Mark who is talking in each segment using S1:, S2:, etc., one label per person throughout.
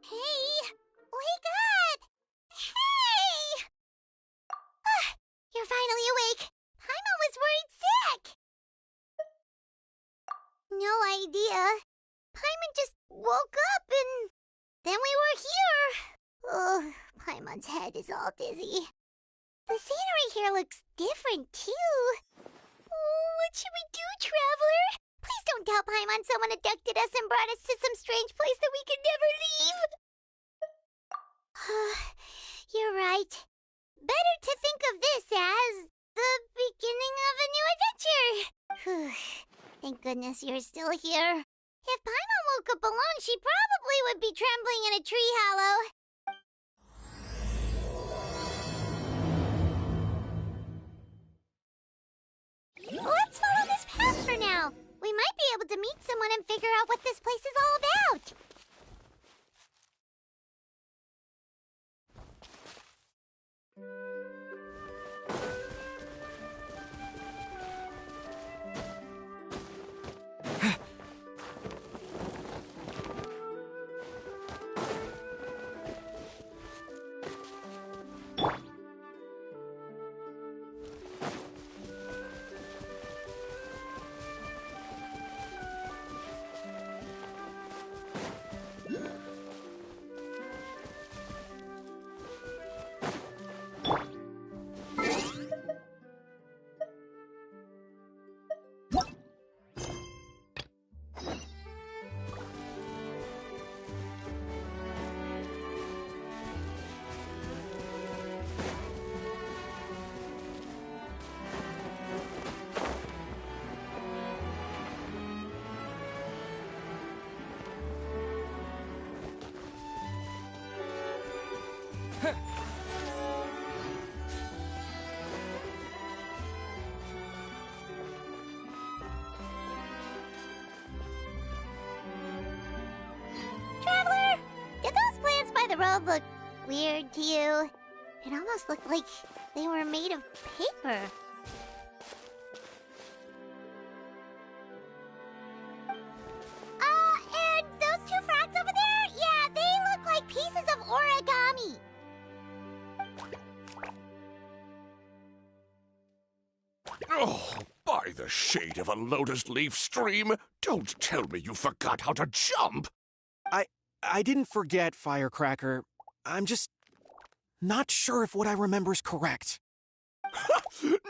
S1: Hey! Wake up! Hey! You're finally awake. Paimon was worried sick. No idea. Paimon just woke up and then we were here. Oh, Paimon's head is all dizzy. The scenery here looks different, too. Oh, what should we do, Traveler? Please don't tell Paimon someone abducted us and brought us to some strange place that we can never leave. You're right. Better to think of this as the beginning of a new adventure. Thank goodness you're still here. If Paimon woke up alone, she probably would be trembling in a tree hollow. Let's follow this path for now. We might be able to meet someone and figure out what this place is all about. Traveler, did those plants by the road look weird to you? It almost looked like they were made of paper. And those two frogs over there? Yeah, they look like pieces of origami.
S2: Oh, by the shade of a lotus leaf stream, don't tell me you forgot how to jump!
S3: I didn't forget, Firecracker. I'm just not sure if what I remember is correct.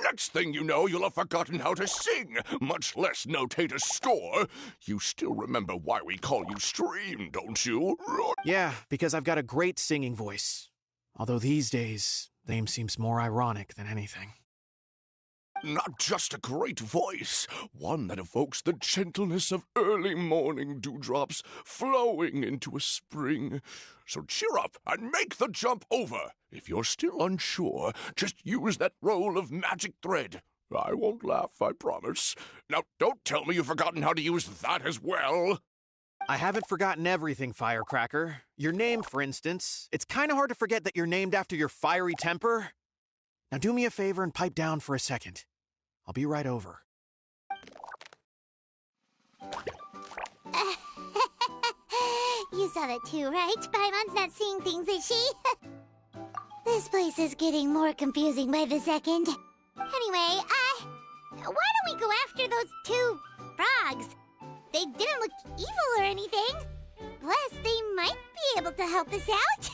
S2: Next thing you know, you'll have forgotten how to sing, much less notate a score. You still remember why we call you Stream, don't you?
S3: Yeah, because I've got a great singing voice. Although these days, name seems more ironic than anything.
S2: Not just a great voice, one that evokes the gentleness of early morning dewdrops flowing into a spring. So cheer up and make the jump over. If you're still unsure, just use that roll of magic thread. I won't laugh, I promise. Now, don't tell me you've forgotten how to use that as well.
S3: I haven't forgotten everything, Firecracker. Your name, for instance. It's kind of hard to forget that you're named after your fiery temper. Now do me a favor and pipe down for a second. I'll be right over.
S1: You saw that too, right? Paimon's not seeing things, is she? This place is getting more confusing by the second. Anyway, why don't we go after those two frogs? They didn't look evil or anything. Plus, they might be able to help us out.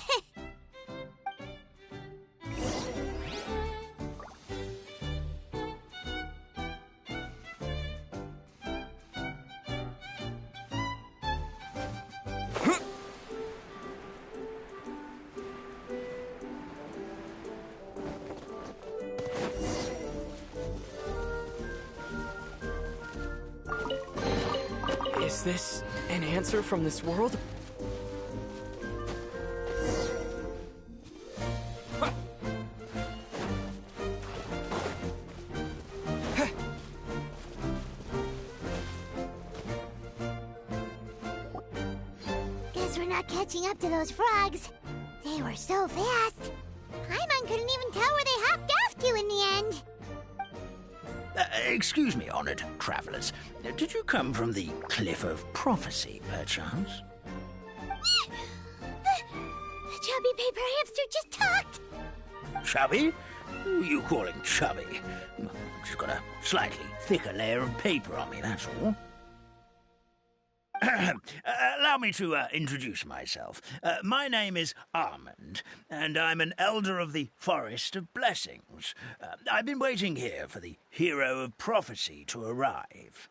S4: Is this an answer from this world?
S1: Guess we're not catching up to those frogs. They were so fast. Paimon couldn't even tell where they hopped off to in the end.
S5: Excuse me, honored travelers. Did you come from the Cliff of Prophecy, perchance?
S1: The chubby paper hamster just talked.
S5: Chubby? Who are you calling chubby? Just got a slightly thicker layer of paper on me, that's all. Allow me to introduce myself. My name is Almond, and I'm an elder of the Forest of Blessings. I've been waiting here for the hero of prophecy to arrive.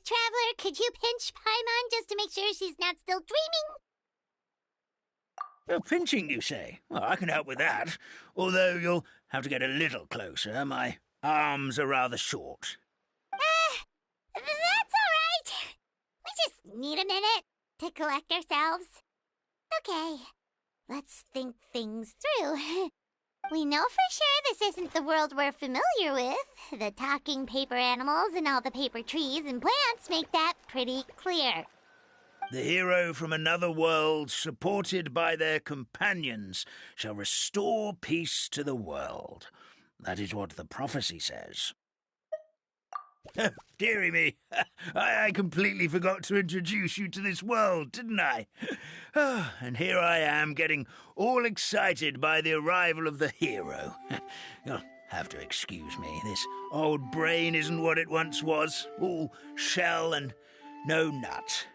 S1: Traveler, could you pinch Paimon just to make sure she's not still dreaming?
S5: Pinching, you say? Well, I can help with that, although you'll have to get a little closer. My arms are rather short.
S1: That's all right. We just need a minute to collect ourselves. Okay, let's think things through. We know for sure this isn't the world we're familiar with. The talking paper animals and all the paper trees and plants make that pretty clear.
S5: The hero from another world, supported by their companions, shall restore peace to the world. That is what the prophecy says. Dearie me, I completely forgot to introduce you to this world, didn't I? And here I am, getting all excited by the arrival of the hero. You'll have to excuse me. This old brain isn't what it once was, all shell and no nut.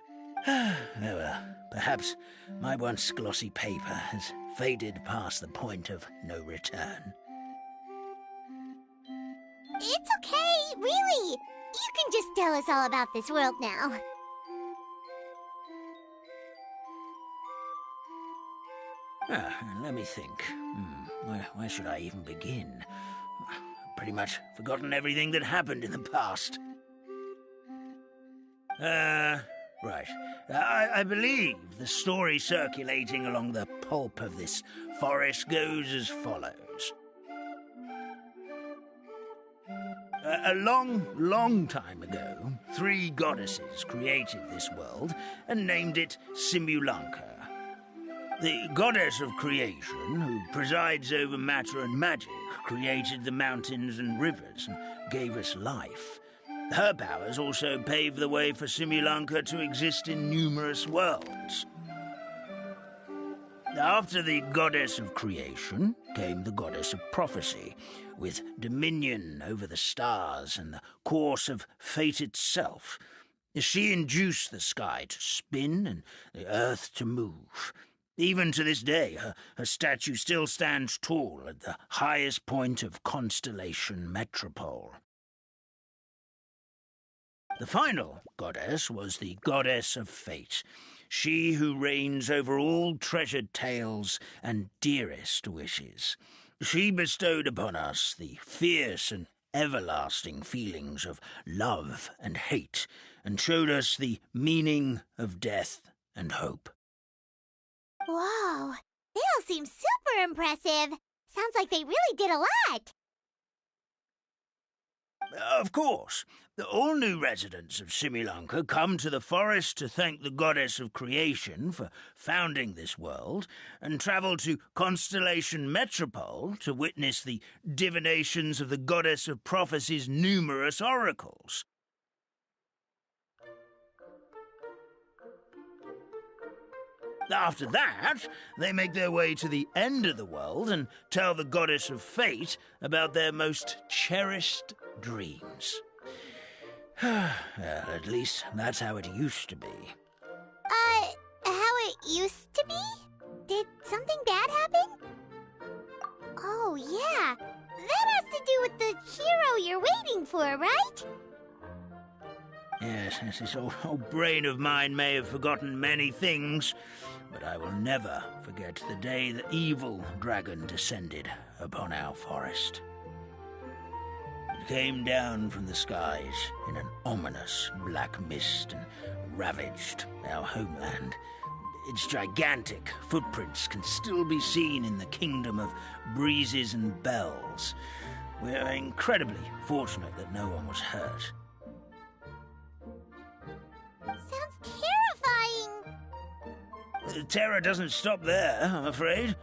S5: Oh well, perhaps my once glossy paper has faded past the point of no return.
S1: It's okay, really. You can just tell us all about this world now.
S5: Let me think. Where should I even begin? I've pretty much forgotten everything that happened in the past. Right. I believe the story circulating along the pulp of this forest goes as follows. A long time ago, 3 goddesses created this world and named it Simulanka. The goddess of creation, who presides over matter and magic, created the mountains and rivers and gave us life. Her powers also paved the way for Simulanka to exist in numerous worlds. After the goddess of creation came the goddess of prophecy, with dominion over the stars and the course of fate itself. She induced the sky to spin and the earth to move. Even to this day, her statue still stands tall at the highest point of Constellation Metropole. The final goddess was the goddess of fate, she who reigns over all treasured tales and dearest wishes. She bestowed upon us the fierce and everlasting feelings of love and hate, and showed us the meaning of death and hope.
S1: Whoa, they all seem super impressive. Sounds like they really did a lot.
S5: Of course. All new residents of Simulanka come to the forest to thank the goddess of creation for founding this world, and travel to Constellation Metropole to witness the divinations of the goddess of prophecy's numerous oracles. After that, they make their way to the end of the world and tell the goddess of fate about their most cherished dreams. Well, at least that's how it used to be.
S1: How it used to be? Did something bad happen? Oh, yeah. That has to do with the hero you're waiting for, right?
S5: Yes, this old brain of mine may have forgotten many things, but I will never forget the day the evil dragon descended upon our forest. It came down from the skies in an ominous black mist and ravaged our homeland. Its gigantic footprints can still be seen in the kingdom of breezes and bells. We're incredibly fortunate that no one was hurt.
S1: Sounds terrifying.
S5: The terror doesn't stop there, I'm afraid.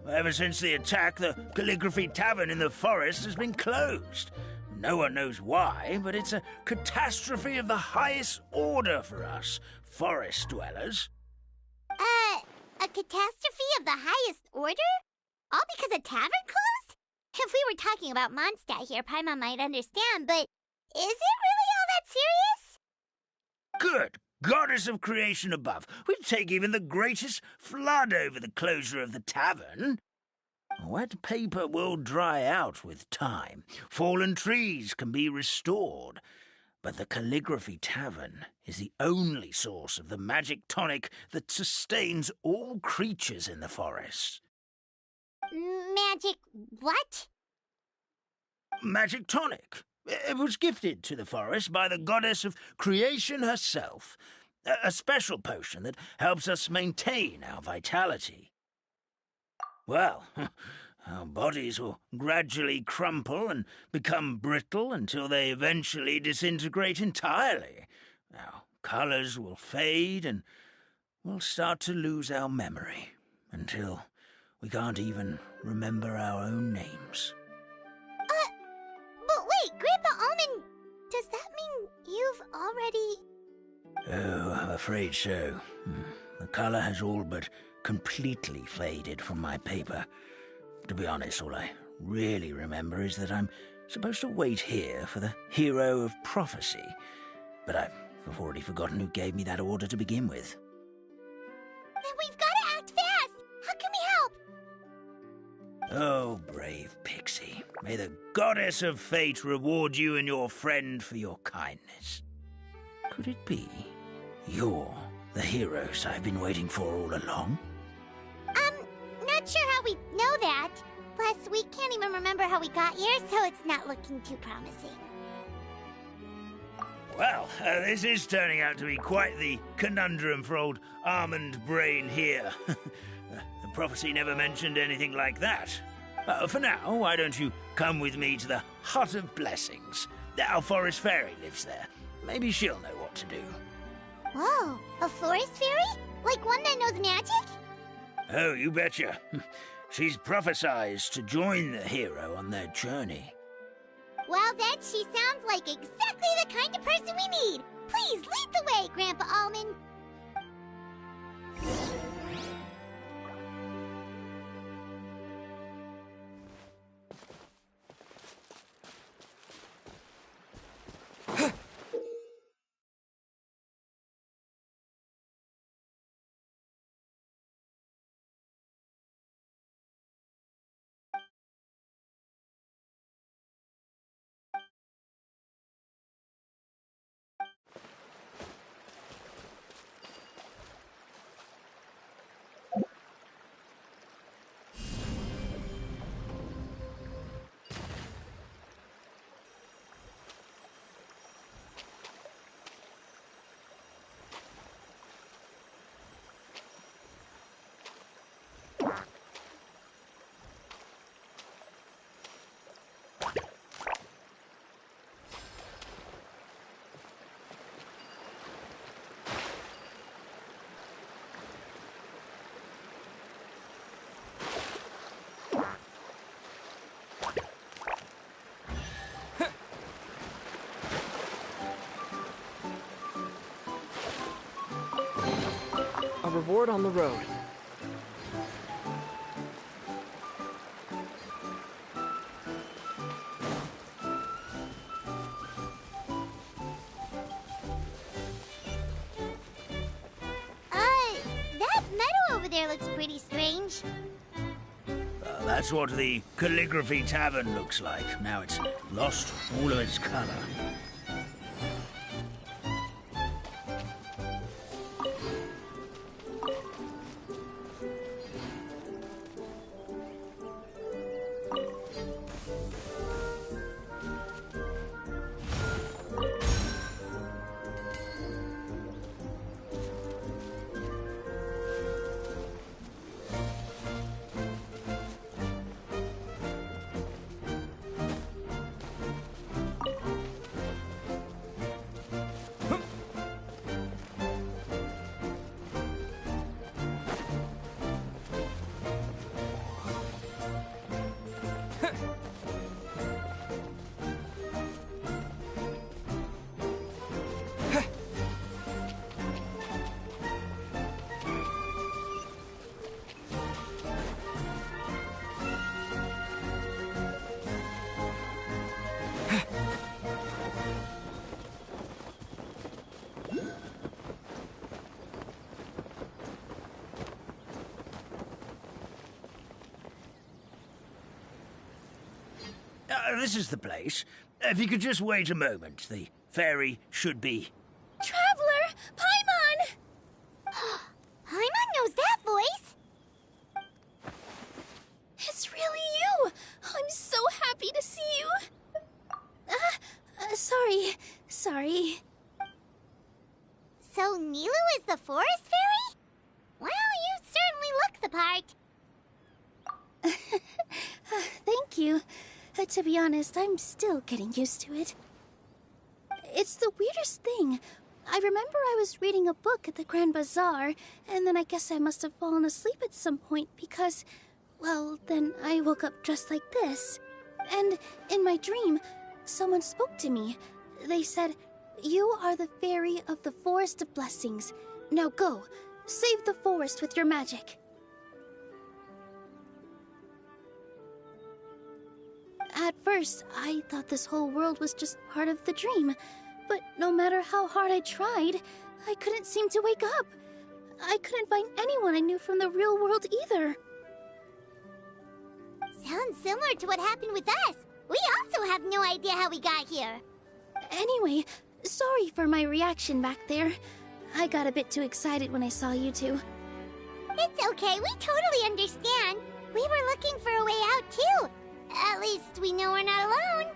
S5: Ever since the attack, the Calligraphy Tavern in the forest has been closed. No one knows why, but it's a catastrophe of the highest order for us, forest dwellers.
S1: A catastrophe of the highest order? All because a tavern closed? If we were talking about Mondstadt here, Paimon might understand, but is it really all that serious?
S5: Good goddess of creation above, we'd take even the greatest flood over the closure of the tavern. Wet paper will dry out with time. Fallen trees can be restored. But the Calligraphy Tavern is the only source of the magic tonic that sustains all creatures in the forest.
S1: Magic what?
S5: Magic tonic. It was gifted to the forest by the goddess of creation herself. A special potion that helps us maintain our vitality. Well, our bodies will gradually crumple and become brittle until they eventually disintegrate entirely. Our colours will fade and we'll start to lose our memory until we can't even remember our own names.
S1: But wait, Grandpa Almond, does that mean you've already...
S5: Oh, I'm afraid so. The colour has all but completely faded from my paper. To be honest, all I really remember is that I'm supposed to wait here for the hero of prophecy. But I've already forgotten who gave me that order to begin with.
S1: Then we've got to act fast! How can we help?
S5: Oh, brave Pixie. May the goddess of fate reward you and your friend for your kindness. Could it be you're the heroes I've been waiting for all along?
S1: Not sure how we know that. Plus, we can't even remember how we got here, so it's not looking too promising.
S5: Well, this is turning out to be quite the conundrum for old Almond Brain here. The prophecy never mentioned anything like that. For now, why don't you come with me to the Hut of Blessings? Our forest fairy lives there. Maybe she'll know what to do.
S1: Whoa, a forest fairy? Like one that knows magic?
S5: Oh, you betcha. She's prophesized to join the hero on their journey.
S1: Well, then she sounds like exactly the kind of person we need. Please lead the way, Grandpa Almond.
S4: A reward on the road.
S1: That meadow over there looks pretty strange.
S5: That's what the Calligraphy Tavern looks like. Now it's lost all of its color. This is the place. If you could just wait a moment, the fairy should be...
S1: Traveler! Paimon! Paimon knows that voice! It's really you! I'm so happy to see you! Sorry. So Nilu is the forest fairy? Well, you certainly look the part. Thank you. To be honest, I'm still getting used to it. It's the weirdest thing. I remember I was reading a book at the Grand Bazaar, and then I guess I must have fallen asleep at some point because, well, then I woke up dressed like this. And in my dream, someone spoke to me. They said, "You are the fairy of the Forest of Blessings. Now go, save the forest with your magic." At first, I thought this whole world was just part of the dream. But no matter how hard I tried, I couldn't seem to wake up. I couldn't find anyone I knew from the real world either. Sounds similar to what happened with us. We also have no idea how we got here. Anyway, sorry for my reaction back there. I got a bit too excited when I saw you two. It's okay, we totally understand. We were looking for a way out too. At least we know we're not alone.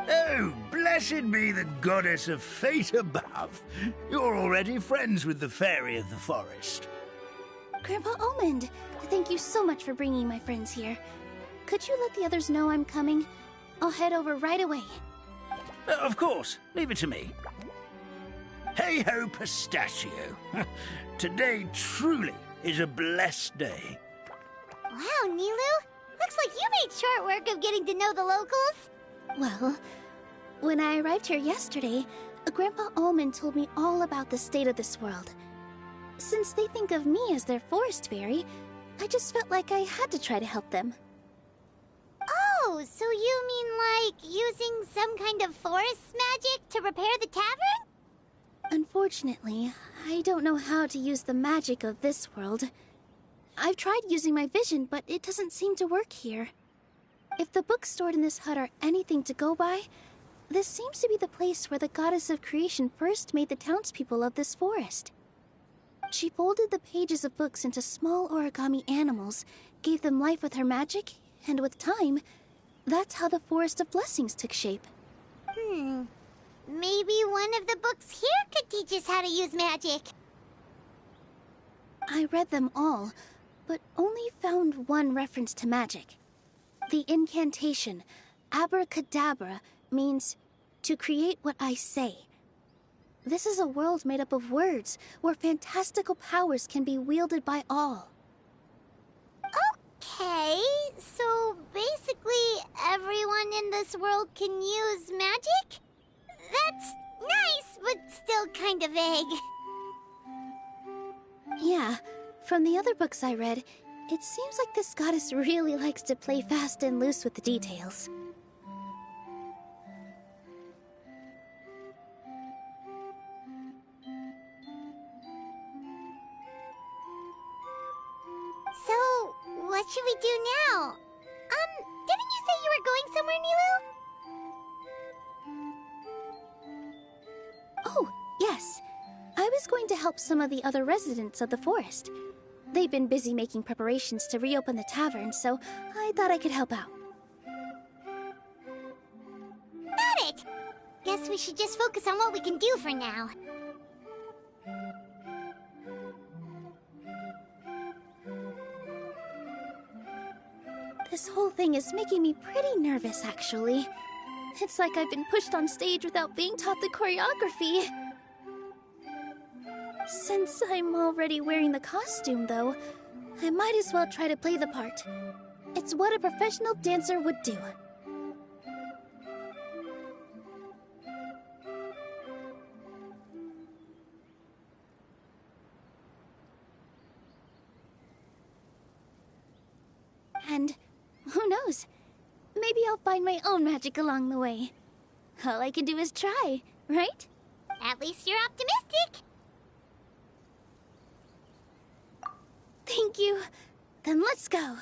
S5: Oh, blessed be the goddess of fate above. You're already friends with the fairy of the forest.
S1: Grandpa Almond, thank you so much for bringing my friends here. Could you let the others know I'm coming? I'll head over right away.
S5: Of course, leave it to me. Hey-ho, pistachio. Today truly is a blessed day.
S1: Wow, Nilu. Looks like you made short work of getting to know the locals. Well, when I arrived here yesterday, Grandpa Almond told me all about the state of this world. Since they think of me as their forest fairy, I just felt like I had to try to help them. Oh, so you mean like using some kind of forest magic to repair the tavern? Unfortunately, I don't know how to use the magic of this world. I've tried using my vision, but it doesn't seem to work here. If the books stored in this hut are anything to go by, this seems to be the place where the goddess of creation first made the townspeople of this forest. She folded the pages of books into small origami animals, gave them life with her magic, and with time, that's how the Forest of Blessings took shape. Maybe one of the books here could teach us how to use magic. I read them all, but only found one reference to magic. The incantation, abracadabra, means to create what I say. This is a world made up of words, where fantastical powers can be wielded by all. Okay, so basically everyone in this world can use magic? That's nice, but still kind of vague. Yeah, from the other books I read, it seems like this goddess really likes to play fast and loose with the details. So, what should we do now? Didn't you say you were going somewhere, Nilu? Oh, yes. I was going to help some of the other residents of the forest. They've been busy making preparations to reopen the tavern, so I thought I could help out. Got it! Guess we should just focus on what we can do for now. This whole thing is making me pretty nervous, actually. It's like I've been pushed on stage without being taught the choreography. Since I'm already wearing the costume, though, I might as well try to play the part. It's what a professional dancer would do. And who knows? Maybe I'll find my own magic along the way. All I can do is try, right? At least you're optimistic. Thank you. Then let's go.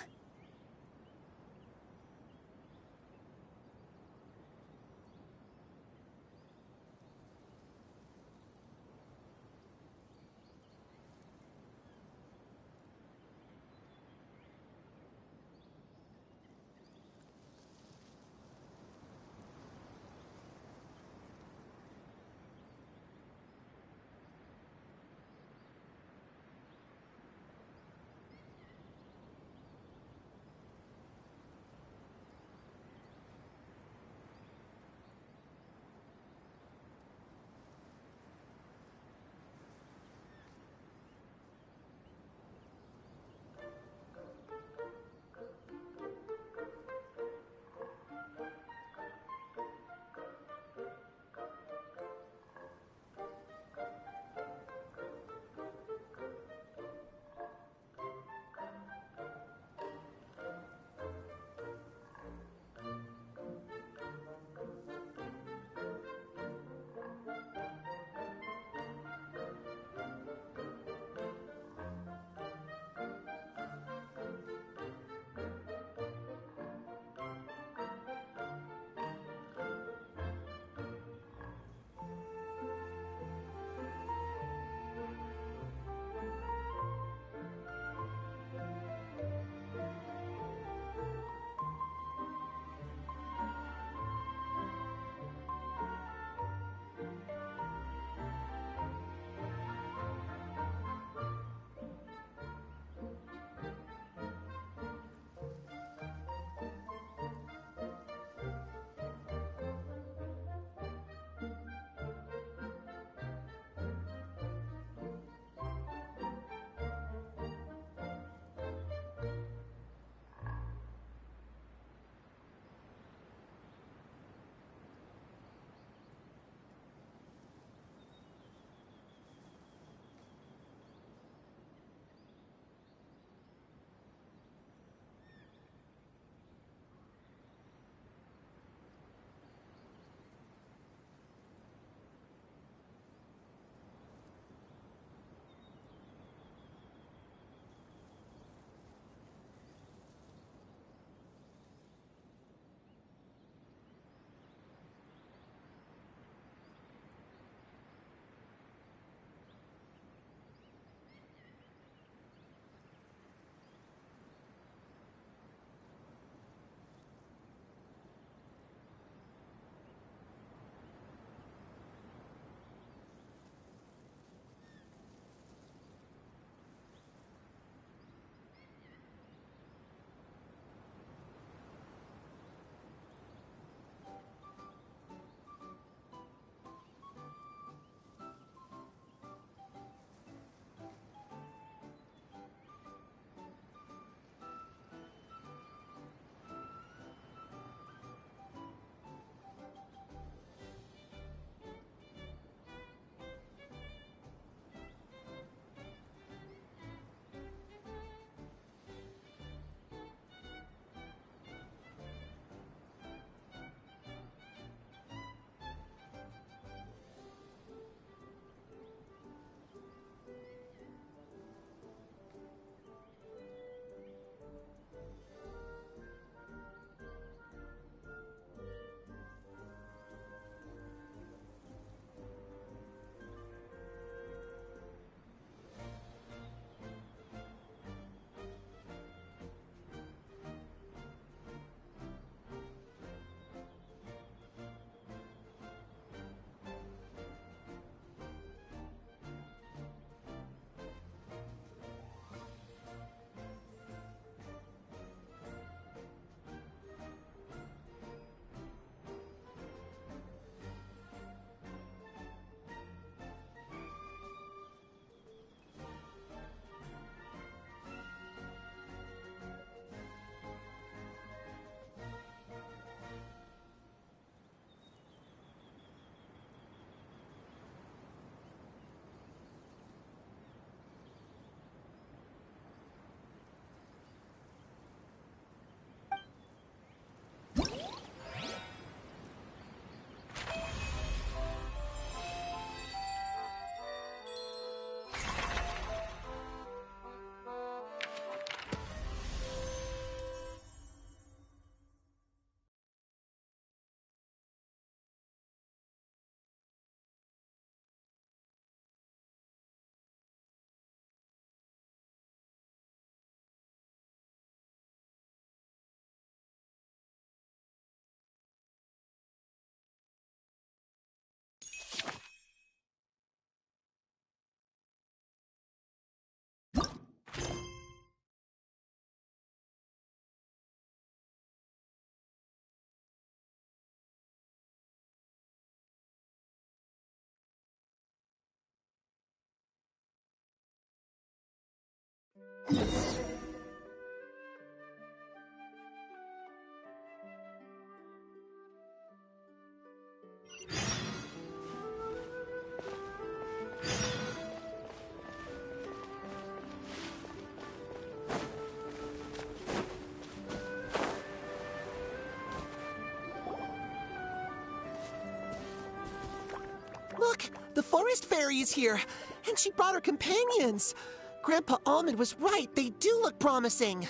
S6: Look, the forest fairy is here, and she brought her companions. Grandpa Almond was right. They do look promising.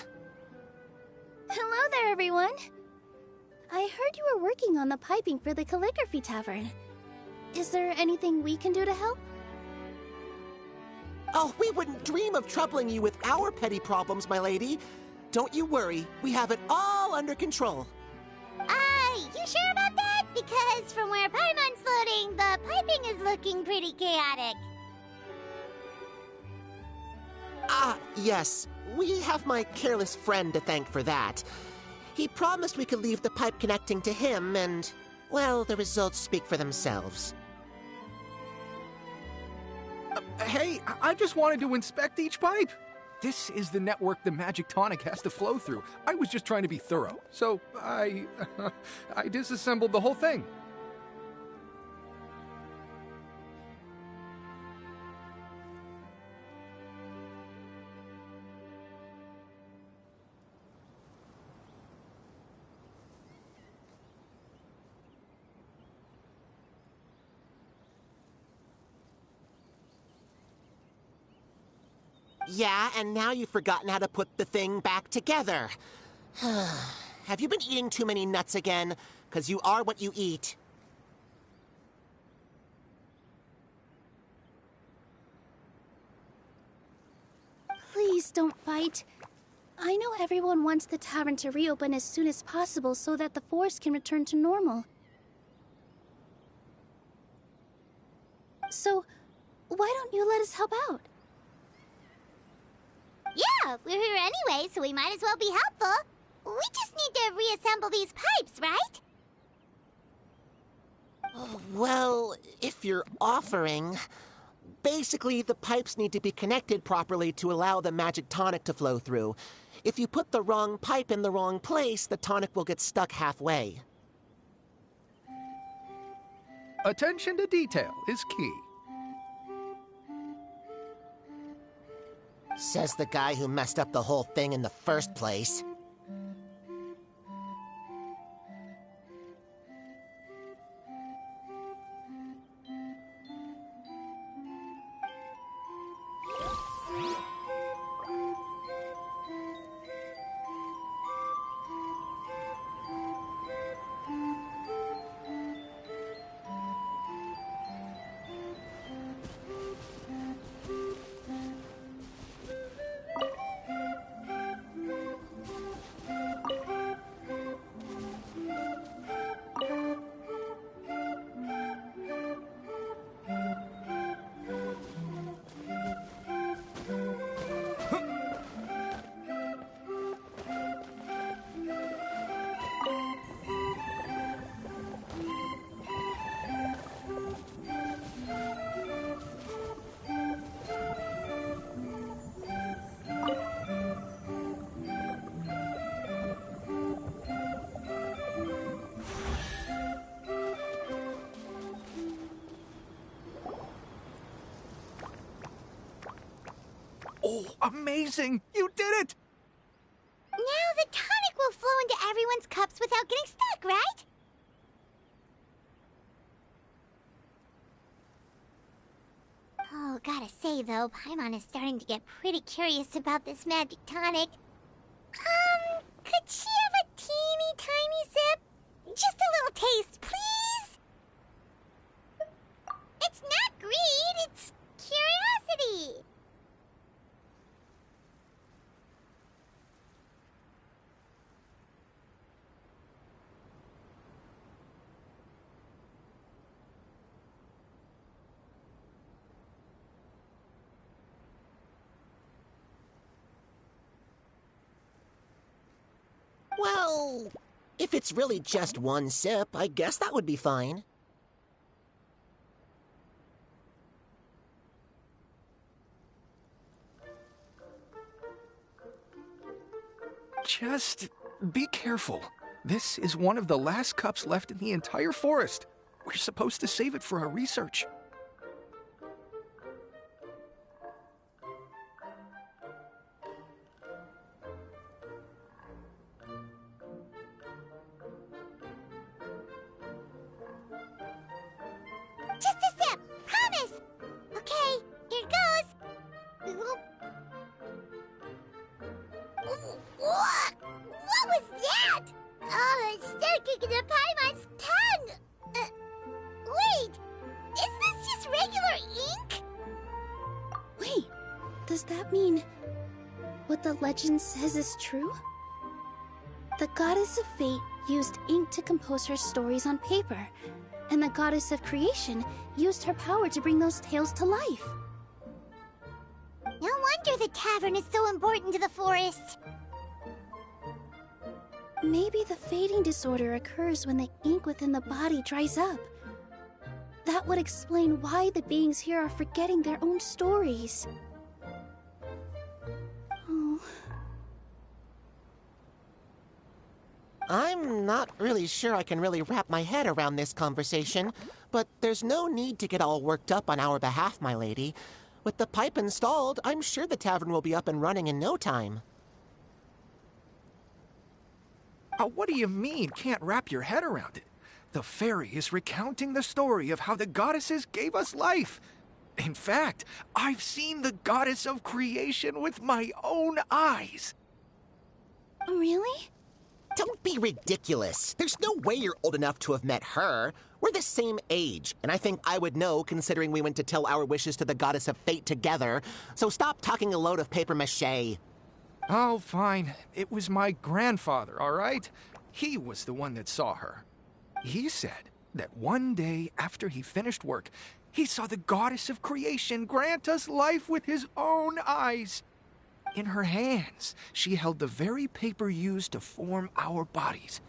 S7: Hello there, everyone. I heard you were working on the piping for the calligraphy tavern. Is there anything we can do to help?
S6: Oh, we wouldn't dream of troubling you with our petty problems, my lady. Don't you worry. We have it all under control.
S1: You sure about that? Because from where Paimon's floating, the piping is looking pretty chaotic.
S6: Yes. We have my careless friend to thank for that. He promised we could leave the pipe connecting to him, and, well, the results speak for themselves.
S8: Hey, I just wanted to inspect each pipe. This is the network the magic tonic has to flow through. I was just trying to be thorough, so I disassembled the whole thing.
S6: Yeah, and now you've forgotten how to put the thing back together. Have you been eating too many nuts again? 'Cause you are what you eat.
S7: Please don't fight. I know everyone wants the tavern to reopen as soon as possible so that the forest can return to normal. So, why don't you let us help out?
S1: Yeah, we're here anyway, so we might as well be helpful. We just need to reassemble these pipes, right?
S6: Well, if you're offering... Basically, the pipes need to be connected properly to allow the magic tonic to flow through. If you put the wrong pipe in the wrong place, the tonic will get stuck halfway.
S8: Attention to detail is key.
S6: Says the guy who messed up the whole thing in the first place.
S8: Oh, amazing! You did it!
S1: Now the tonic will flow into everyone's cups without getting stuck, right? Oh, gotta say though, Paimon is starting to get pretty curious about this magic tonic. Could she have a teeny tiny sip? Just a little taste, please? It's not greed, it's curiosity.
S6: Well, if it's really just one sip, I guess that would be fine.
S8: Just be careful. This is one of the last cups left in the entire forest. We're supposed to save it for our research.
S1: Just a sip! Promise! Okay, here goes! What was that? Oh, it's sticking to Paimon's tongue! Wait! Is this just regular ink?
S7: Wait, does that mean what the legend says is true? The goddess of fate used ink to compose her stories on paper, and the goddess of creation used her power to bring those tales to life.
S1: No wonder the tavern is so important to the forest.
S7: Maybe the fading disorder occurs when the ink within the body dries up. That would explain why the beings here are forgetting their own stories. Oh.
S6: I'm not really sure I can really wrap my head around this conversation, but there's no need to get all worked up on our behalf, my lady. With the pipe installed, I'm sure the tavern will be up and running in no time.
S8: What do you mean, can't wrap your head around it? The fairy is recounting the story of how the goddesses gave us life. In fact, I've seen the goddess of creation with my own eyes.
S7: Really?
S6: Don't be ridiculous. There's no way you're old enough to have met her. We're the same age, and I think I would know considering we went to tell our wishes to the goddess of fate together. So stop talking a load of papier-mâché.
S8: Oh, fine. It was my grandfather, all right? He was the one that saw her. He said that one day after he finished work, he saw the goddess of creation grant us life with his own eyes. In her hands, she held the very paper used to form our bodies.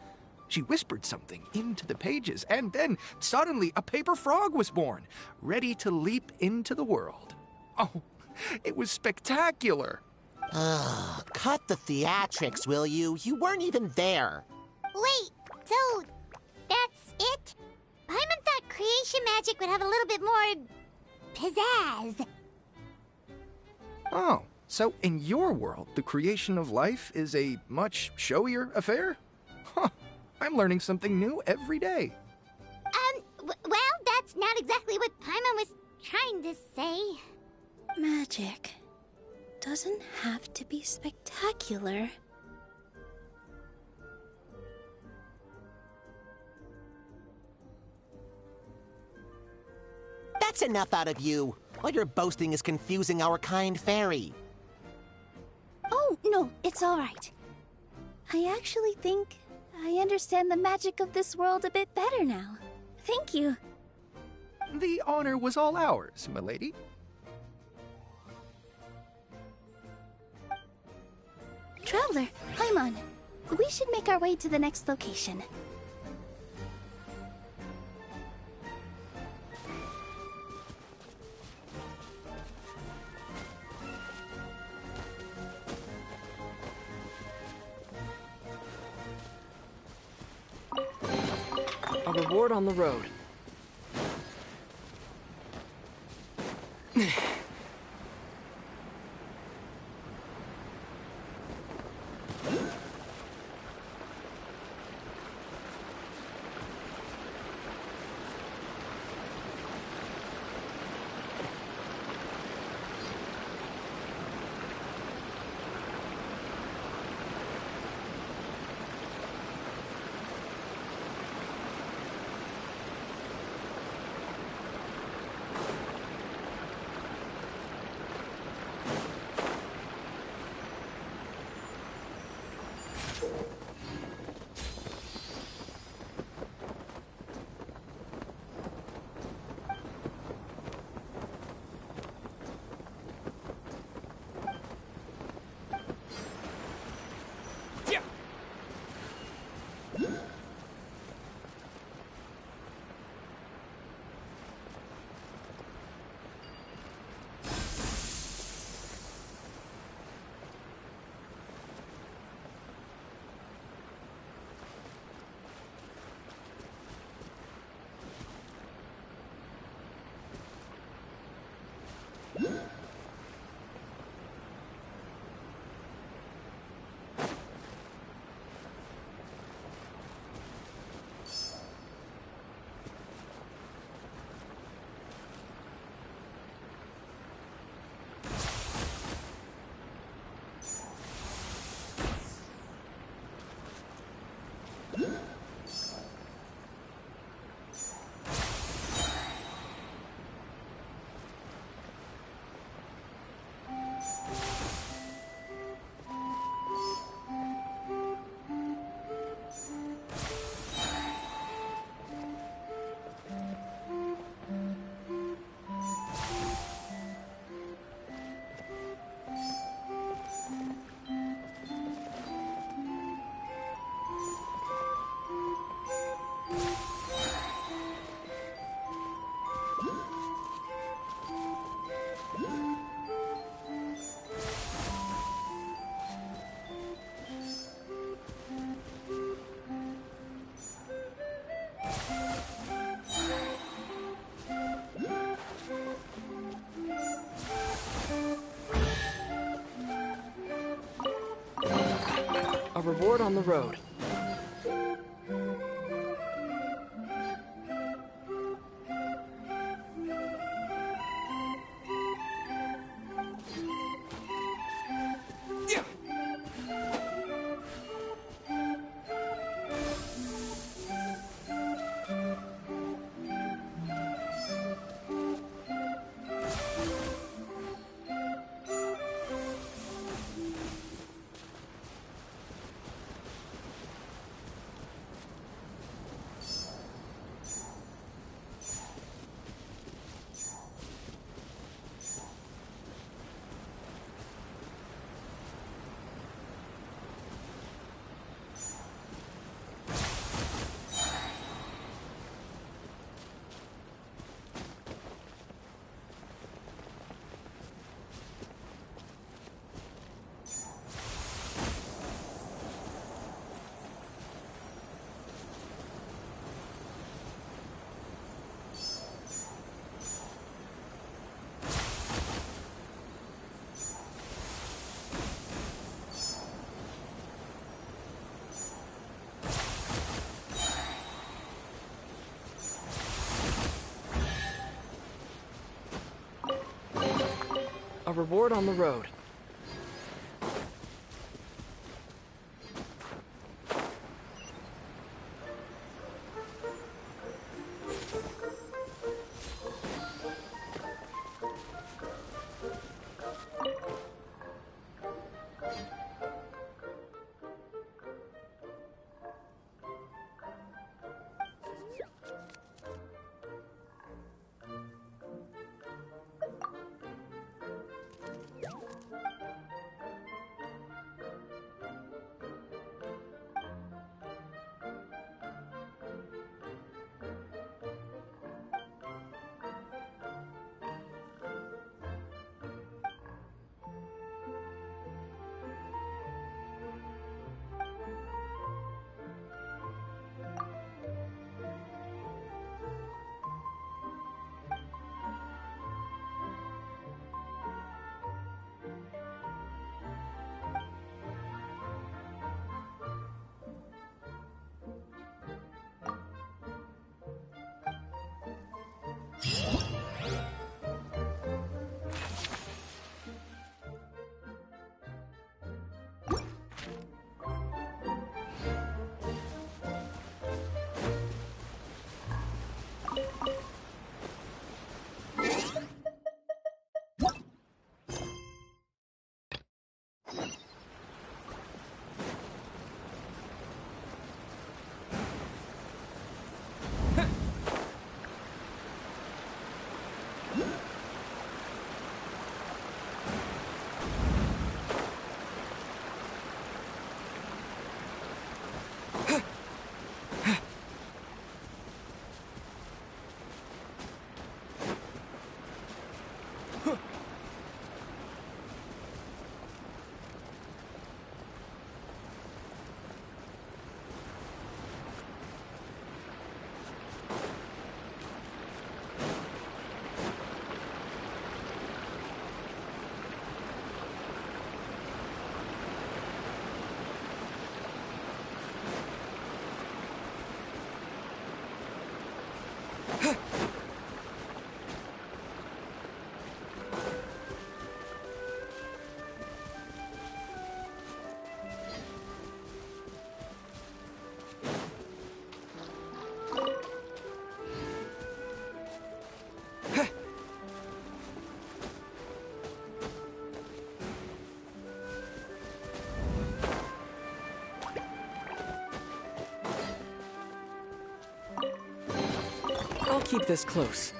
S8: She whispered something into the pages, and then suddenly a paper frog was born, ready to leap into the world. Oh, it was spectacular.
S6: Cut the theatrics, will you? You weren't even there.
S1: Wait, so that's it? Paimon thought creation magic would have a little bit more pizzazz.
S8: Oh, so in your world, the creation of life is a much showier affair? Huh, I'm learning something new every day.
S1: Well, that's not exactly what Paimon was trying to say.
S7: Magic doesn't have to be spectacular.
S6: That's enough out of you. All your boasting is confusing our kind fairy.
S7: Oh, no, it's all right. I actually think I understand the magic of this world a bit better now. Thank you.
S8: The honor was all ours, milady.
S7: Traveler, Paimon, we should make our way to the next location.
S4: A reward on the road. reward on the road. A reward on the road. I'll keep this close.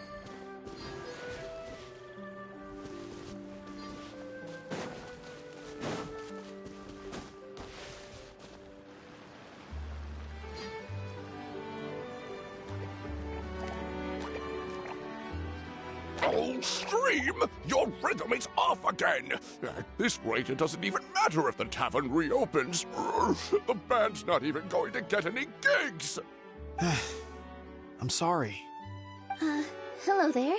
S2: Oh, Stream! Your rhythm is off again! At this rate, it doesn't even matter if the tavern reopens. The band's not even going to get any gigs!
S3: I'm sorry.
S7: Hello there.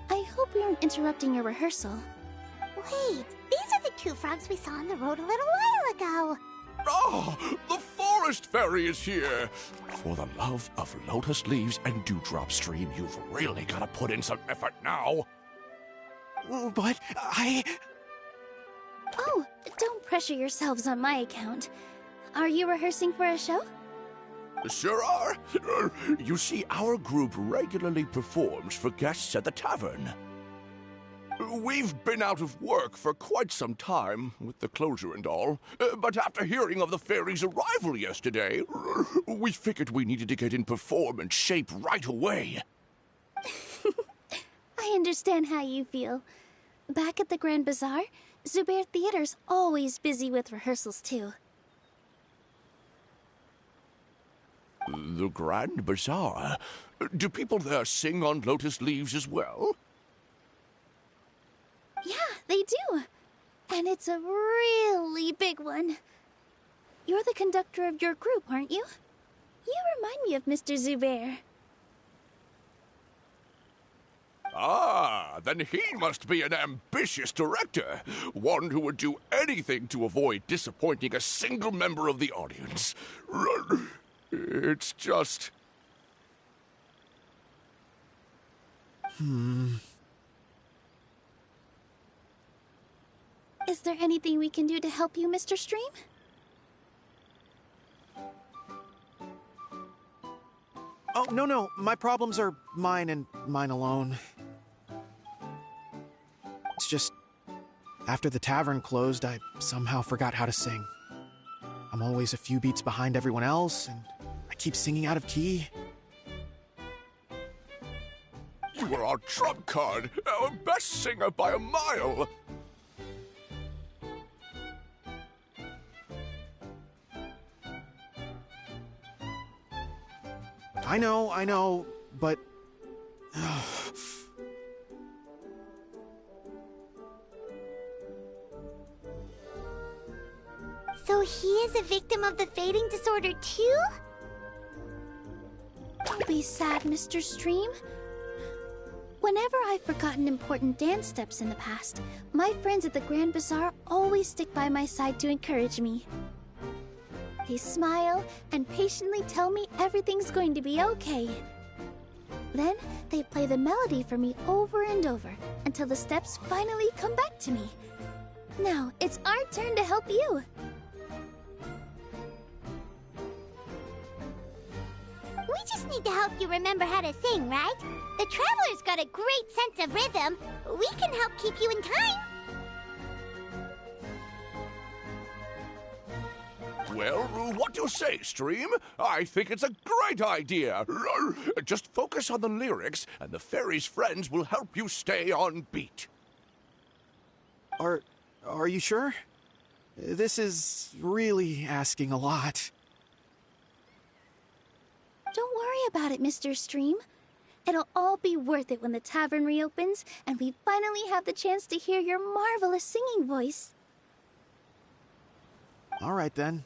S7: I hope we aren't interrupting your rehearsal.
S1: Wait, these are the two frogs we saw on the road a little while ago.
S2: Ah, the forest fairy is here! For the love of lotus leaves and dewdrop stream, you've really got to put in some effort now.
S3: But
S7: Oh, don't pressure yourselves on my account. Are you rehearsing for a show?
S2: Sure are. You see, our group regularly performs for guests at the tavern. We've been out of work for quite some time, with the closure and all, but after hearing of the fairy's arrival yesterday, we figured we needed to get in performance shape right away.
S7: I understand how you feel. Back at the Grand Bazaar, Zubair Theater's always busy with rehearsals too.
S2: The Grand Bazaar? Do people there sing on lotus leaves as well?
S7: Yeah, they do. And it's a really big one. You're the conductor of your group, aren't you? You remind me of Mr. Zubair.
S2: Ah, then he must be an ambitious director. One who would do anything to avoid disappointing a single member of the audience. It's just...
S7: Is there anything we can do to help you, Mr. Stream?
S3: Oh, no. My problems are mine and mine alone. It's just, after the tavern closed, I somehow forgot how to sing. I'm always a few beats behind everyone else, and I keep singing out of key.
S2: You were our trump card, our best singer by a mile.
S3: I know, but...
S1: So he is a victim of the fading disorder too?
S7: Don't be sad, Mr. Stream. Whenever I've forgotten important dance steps in the past, my friends at the Grand Bazaar always stick by my side to encourage me. They smile and patiently tell me everything's going to be okay. Then they play the melody for me over and over until the steps finally come back to me. Now it's our turn to help you.
S1: We just need to help you remember how to sing, right? The Traveler's got a great sense of rhythm. We can help keep you in time.
S2: Well, what do you say, Stream? I think it's a great idea. Just focus on the lyrics, and the fairy's friends will help you stay on beat.
S3: Are you sure? This is really asking a lot.
S7: Don't worry about it, Mr. Stream. It'll all be worth it when the tavern reopens and we finally have the chance to hear your marvelous singing voice.
S3: All right, then.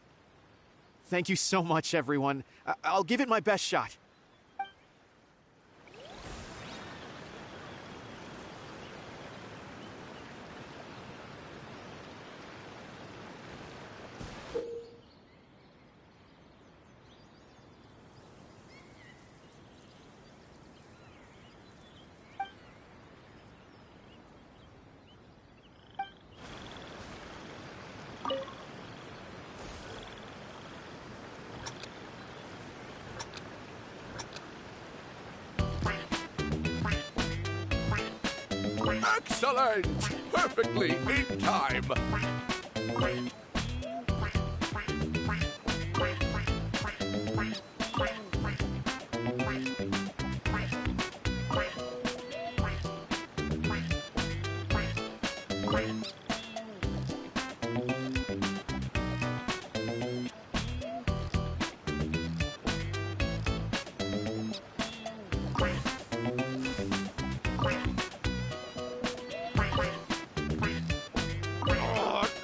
S3: Thank you so much, everyone. I'll give it my best shot.
S2: Excellent! Perfectly in time.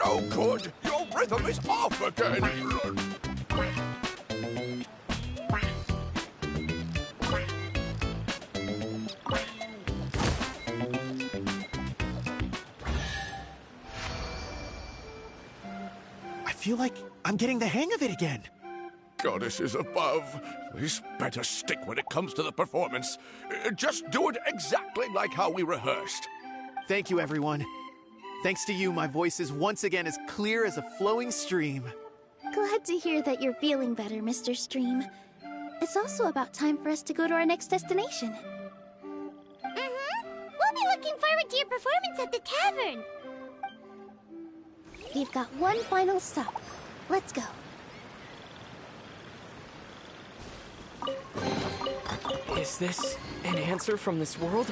S2: No good! Your rhythm is off again!
S3: I feel like I'm getting the hang of it again.
S2: Goddesses above, this better stick when it comes to the performance. Just do it exactly like how we rehearsed.
S3: Thank you, everyone. Thanks to you, my voice is once again as clear as a flowing stream.
S7: Glad to hear that you're feeling better, Mr. Stream. It's also about time for us to go to our next destination.
S1: We'll be looking forward to your performance at the tavern.
S7: We've got one final stop. Let's go.
S4: Is this an answer from this world?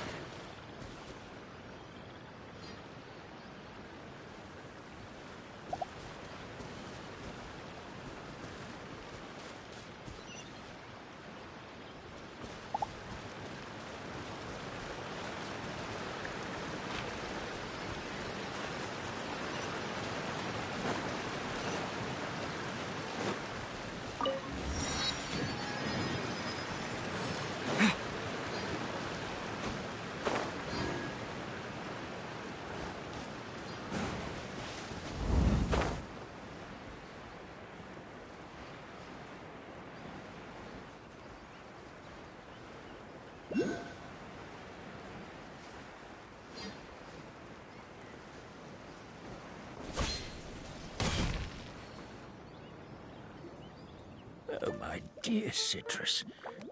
S5: Oh, my dear Citrus,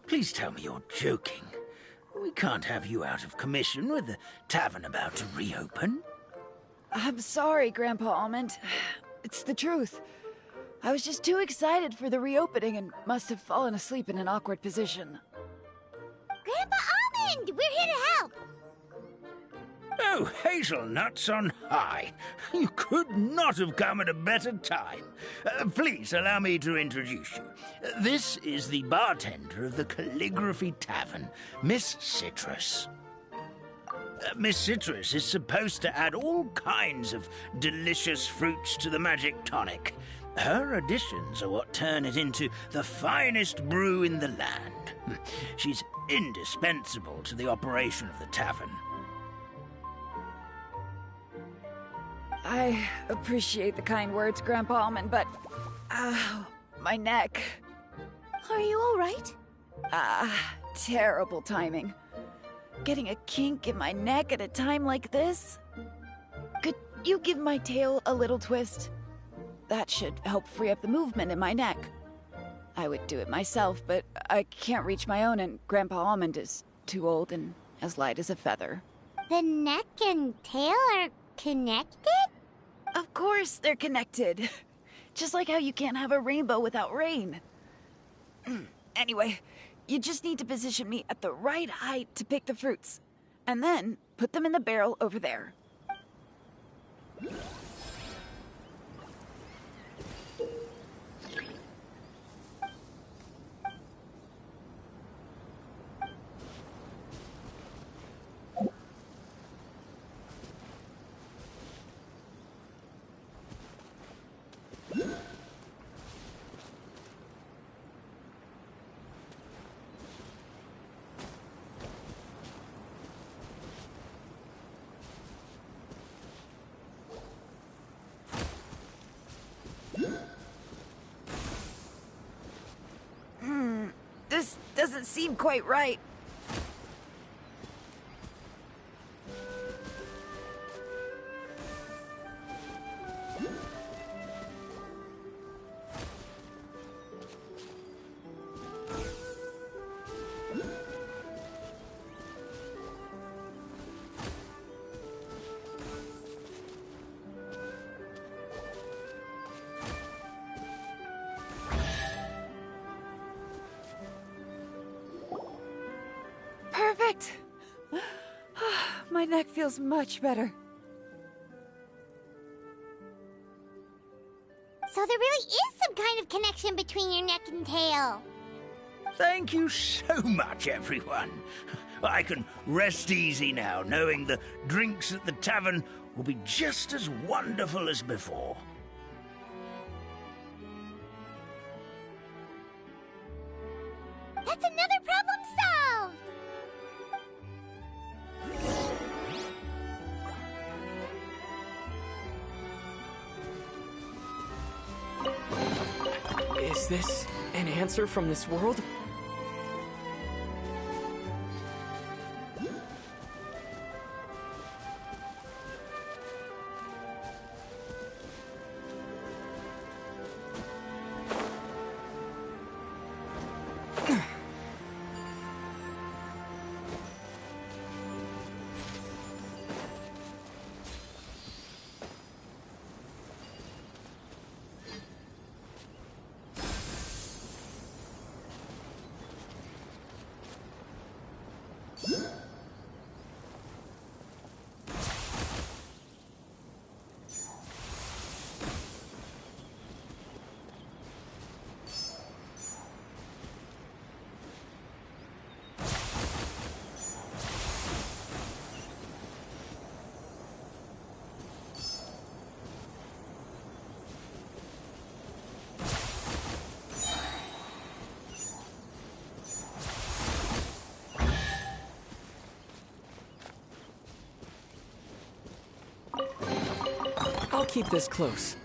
S5: please tell me you're joking. We can't have you out of commission with the tavern about to reopen.
S9: I'm sorry, Grandpa Almond. It's the truth. I was just too excited for the reopening and must have fallen asleep in an awkward position.
S1: Grandpa Almond, we're here to help.
S5: Oh, hazelnuts on high. You could not have come at a better time. Please allow me to introduce you. This is the bartender of the Calligraphy Tavern, Miss Citrus. Miss Citrus is supposed to add all kinds of delicious fruits to the magic tonic. Her additions are what turn it into the finest brew in the land. She's indispensable to the operation of the tavern.
S9: I appreciate the kind words, Grandpa Almond, but... my neck.
S7: Are you all right?
S9: Terrible timing. Getting a kink in my neck at a time like this? Could you give my tail a little twist? That should help free up the movement in my neck. I would do it myself, but I can't reach my own, and Grandpa Almond is too old and as light as a feather.
S1: The neck and tail are connected?
S9: Of course they're connected. Just like how you can't have a rainbow without rain. Anyway, you just need to position me at the right height to pick the fruits. And then put them in the barrel over there. This doesn't seem quite right. Perfect! My neck feels much better.
S1: So there really is some kind of connection between your neck and tail.
S5: Thank you so much, everyone. I can rest easy now, knowing the drinks at the tavern will be just as wonderful as before.
S1: That's another problem solved!
S4: this an answer from this world? I'll keep this close.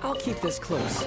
S4: I'll keep this close.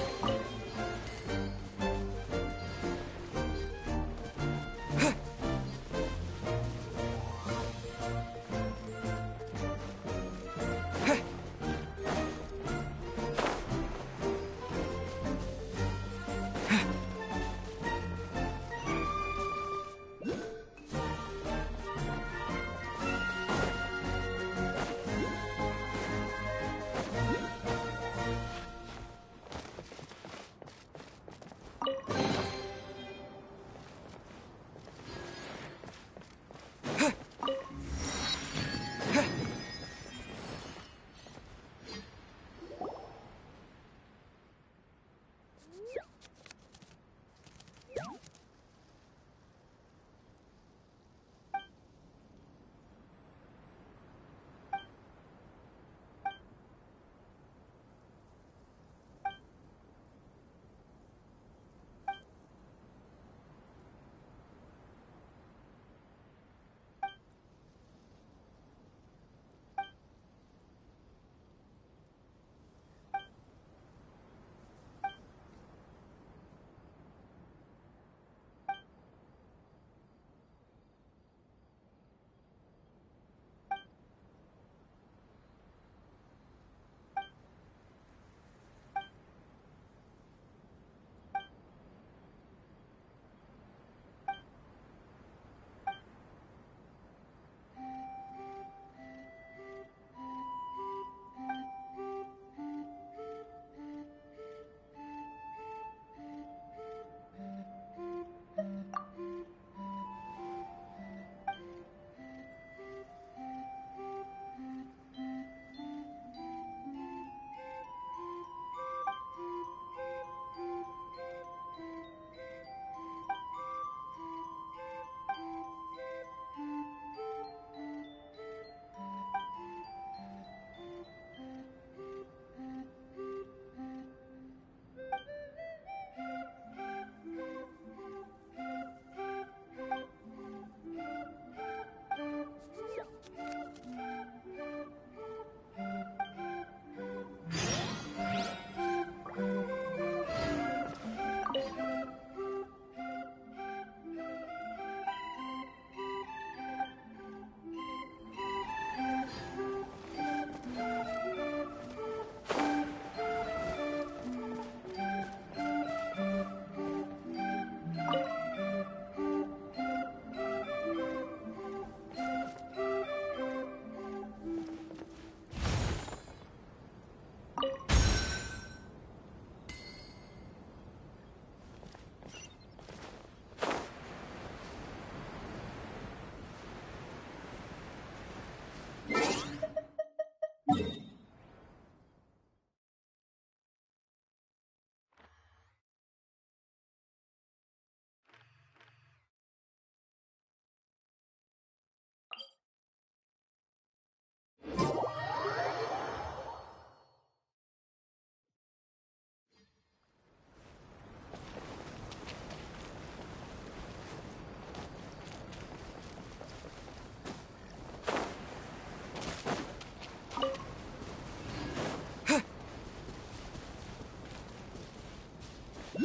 S1: Well,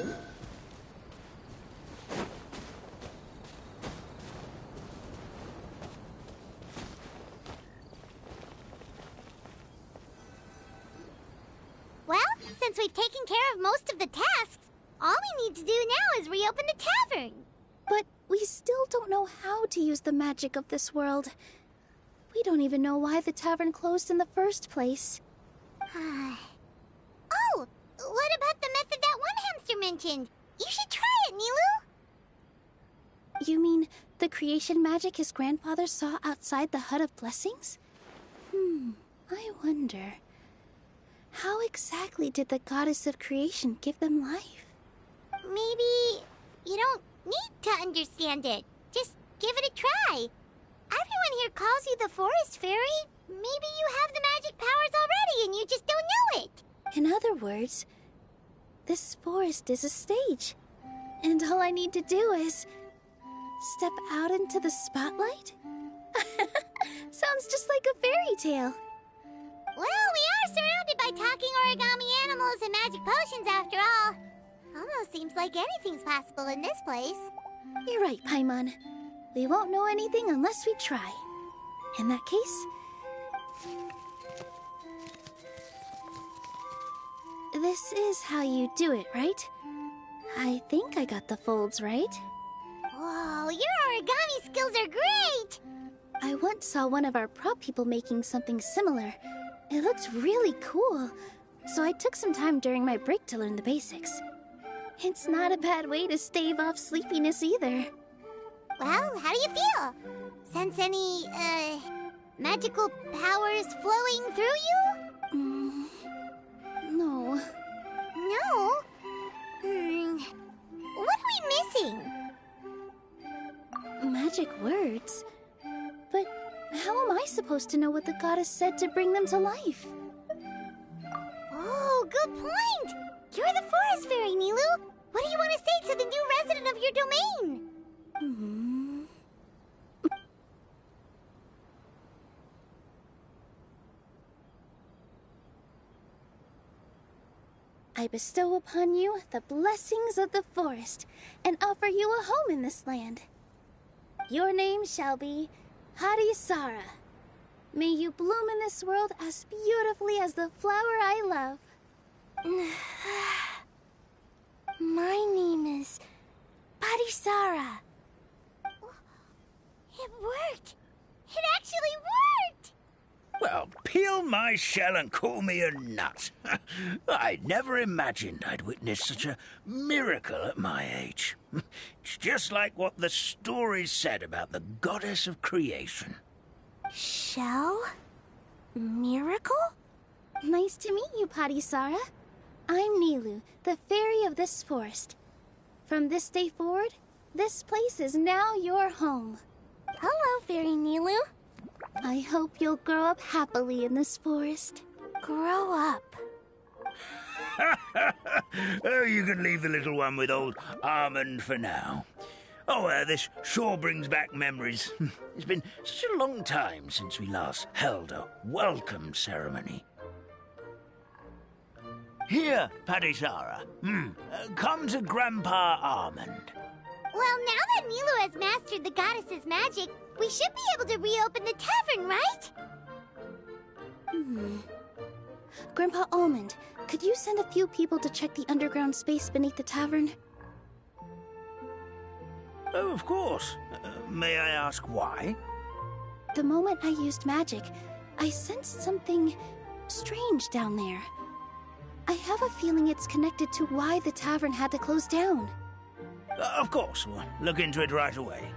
S1: since we've taken care of most of the tasks, all we need to do now is reopen the tavern.
S7: But we still don't know how to use the magic of this world. We don't even know why the tavern closed in the first place.
S1: Oh, what about the method that one hamster mentioned? You should try it, Nilu.
S7: You mean the creation magic his grandfather saw outside the Hut of Blessings? I wonder. How exactly did the goddess of creation give them life?
S1: Maybe you don't need to understand it. Just give it a try. Everyone here calls you the Forest Fairy. Maybe you have the magic powers already and you just don't know it.
S7: In other words, this forest is a stage. And all I need to do is step out into the spotlight? Sounds just like a fairy tale.
S1: Well, we are surrounded by talking origami animals and magic potions after all. Almost seems like anything's possible in this place.
S7: You're right, Paimon. We won't know anything unless we try. In that case... This is how you do it, right? I think I got the folds right.
S1: Whoa, your origami skills are great!
S7: I once saw one of our prop people making something similar. It looked really cool, so I took some time during my break to learn the basics. It's not a bad way to stave off sleepiness either.
S1: Well, how do you feel? Sense any, magical powers flowing through you?
S7: No.
S1: No? What are we missing?
S7: Magic words? But how am I supposed to know what the goddess said to bring them to life?
S1: Oh, good point! You're the Forest Fairy, Nilu! What do you want to say to the new resident of your domain?
S7: I bestow upon you the blessings of the forest and offer you a home in this land. Your name shall be Hadisara. May you bloom in this world as beautifully as the flower I love.
S1: My name is Hadisara. It worked! It actually worked!
S5: Well, peel my shell and call me a nut. I'd never imagined I'd witness such a miracle at my age. It's just like what the stories said about the goddess of creation.
S1: Shell? Miracle?
S7: Nice to meet you, Hadisara. I'm Nilu, the fairy of this forest. From this day forward, this place is now your home.
S1: Hello, Fairy Nilu.
S7: I hope you'll grow up happily in this forest.
S1: Grow up?
S5: Oh, you can leave the little one with old Almond for now. Oh, this sure brings back memories. It's been such a long time since we last held a welcome ceremony. Here, Hadisara. Come to Grandpa Almond.
S1: Well, now that Nilu has mastered the goddess's magic, we should be able to reopen the tavern, right?
S7: Grandpa Almond, could you send a few people to check the underground space beneath the tavern?
S5: Oh, of course. May I ask why?
S7: The moment I used magic, I sensed something strange down there. I have a feeling it's connected to why the tavern had to close down.
S5: Of course, we'll look into it right away.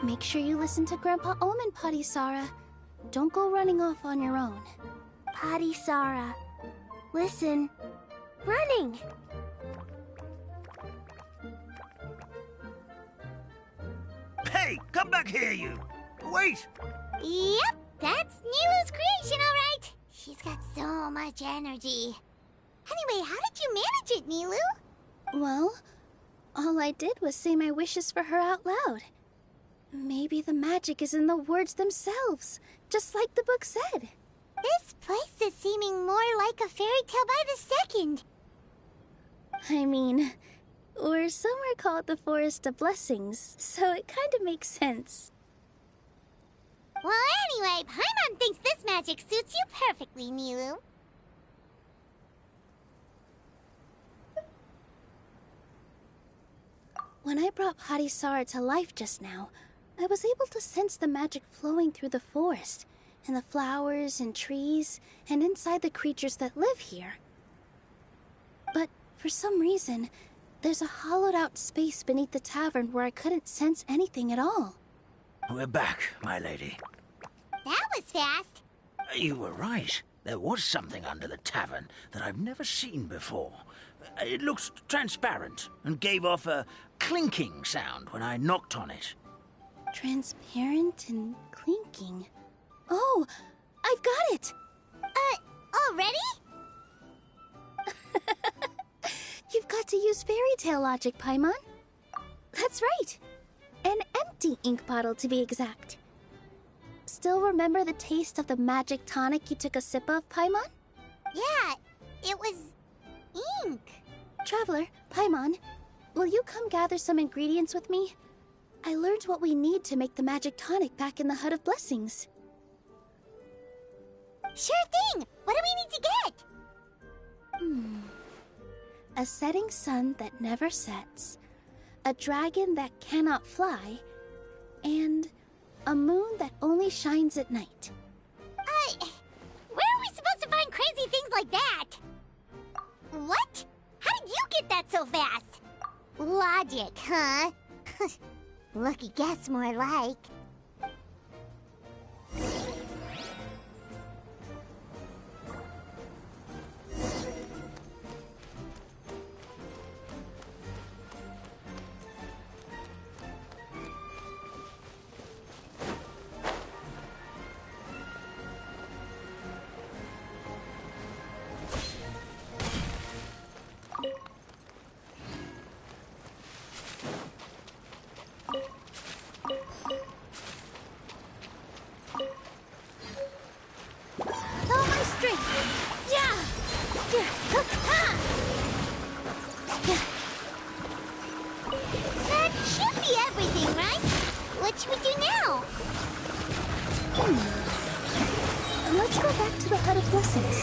S7: Make sure you listen to Grandpa Almond, Hadisara. Don't go running off on your own.
S1: Hadisara, listen. Running!
S5: Hey, come back here, you! Wait!
S1: Yep, that's Nilu's creation, all right. She's got so much energy. Anyway, how did you manage it, Nilu?
S7: Well, all I did was say my wishes for her out loud. Maybe the magic is in the words themselves, just like the book said.
S1: This place is seeming more like a fairy tale by the second.
S7: I mean, There's somewhere called the Forest of Blessings, so it kind of makes sense.
S1: Well, anyway, Paimon thinks this magic suits you perfectly, Milu.
S7: When I brought Hadisara to life just now, I was able to sense the magic flowing through the forest, and the flowers and trees, and inside the creatures that live here. But for some reason, there's a hollowed-out space beneath the tavern where I couldn't sense anything at all.
S5: We're back, my lady.
S1: That was fast.
S5: You were right. There was something under the tavern that I've never seen before. It looked transparent and gave off a clinking sound when I knocked on it.
S7: Transparent and clinking. Oh, I've got it!
S1: Already?
S7: You've got to use fairy tale logic, Paimon. That's right. An empty ink bottle, to be exact. Still remember the taste of the magic tonic you took a sip of, Paimon?
S1: Yeah, it was ink.
S7: Traveler, Paimon, will you come gather some ingredients with me? I learned what we need to make the magic tonic back in the Hut of Blessings.
S1: Sure thing! What do we need to get?
S7: A setting sun that never sets, a dragon that cannot fly, and a moon that only shines at night.
S1: Where are we supposed to find crazy things like that? What? How did you get that so fast? Logic, huh? Lucky guess, more like. That should be everything, right? What should we do now?
S7: Let's go back to the Hut of Blessings.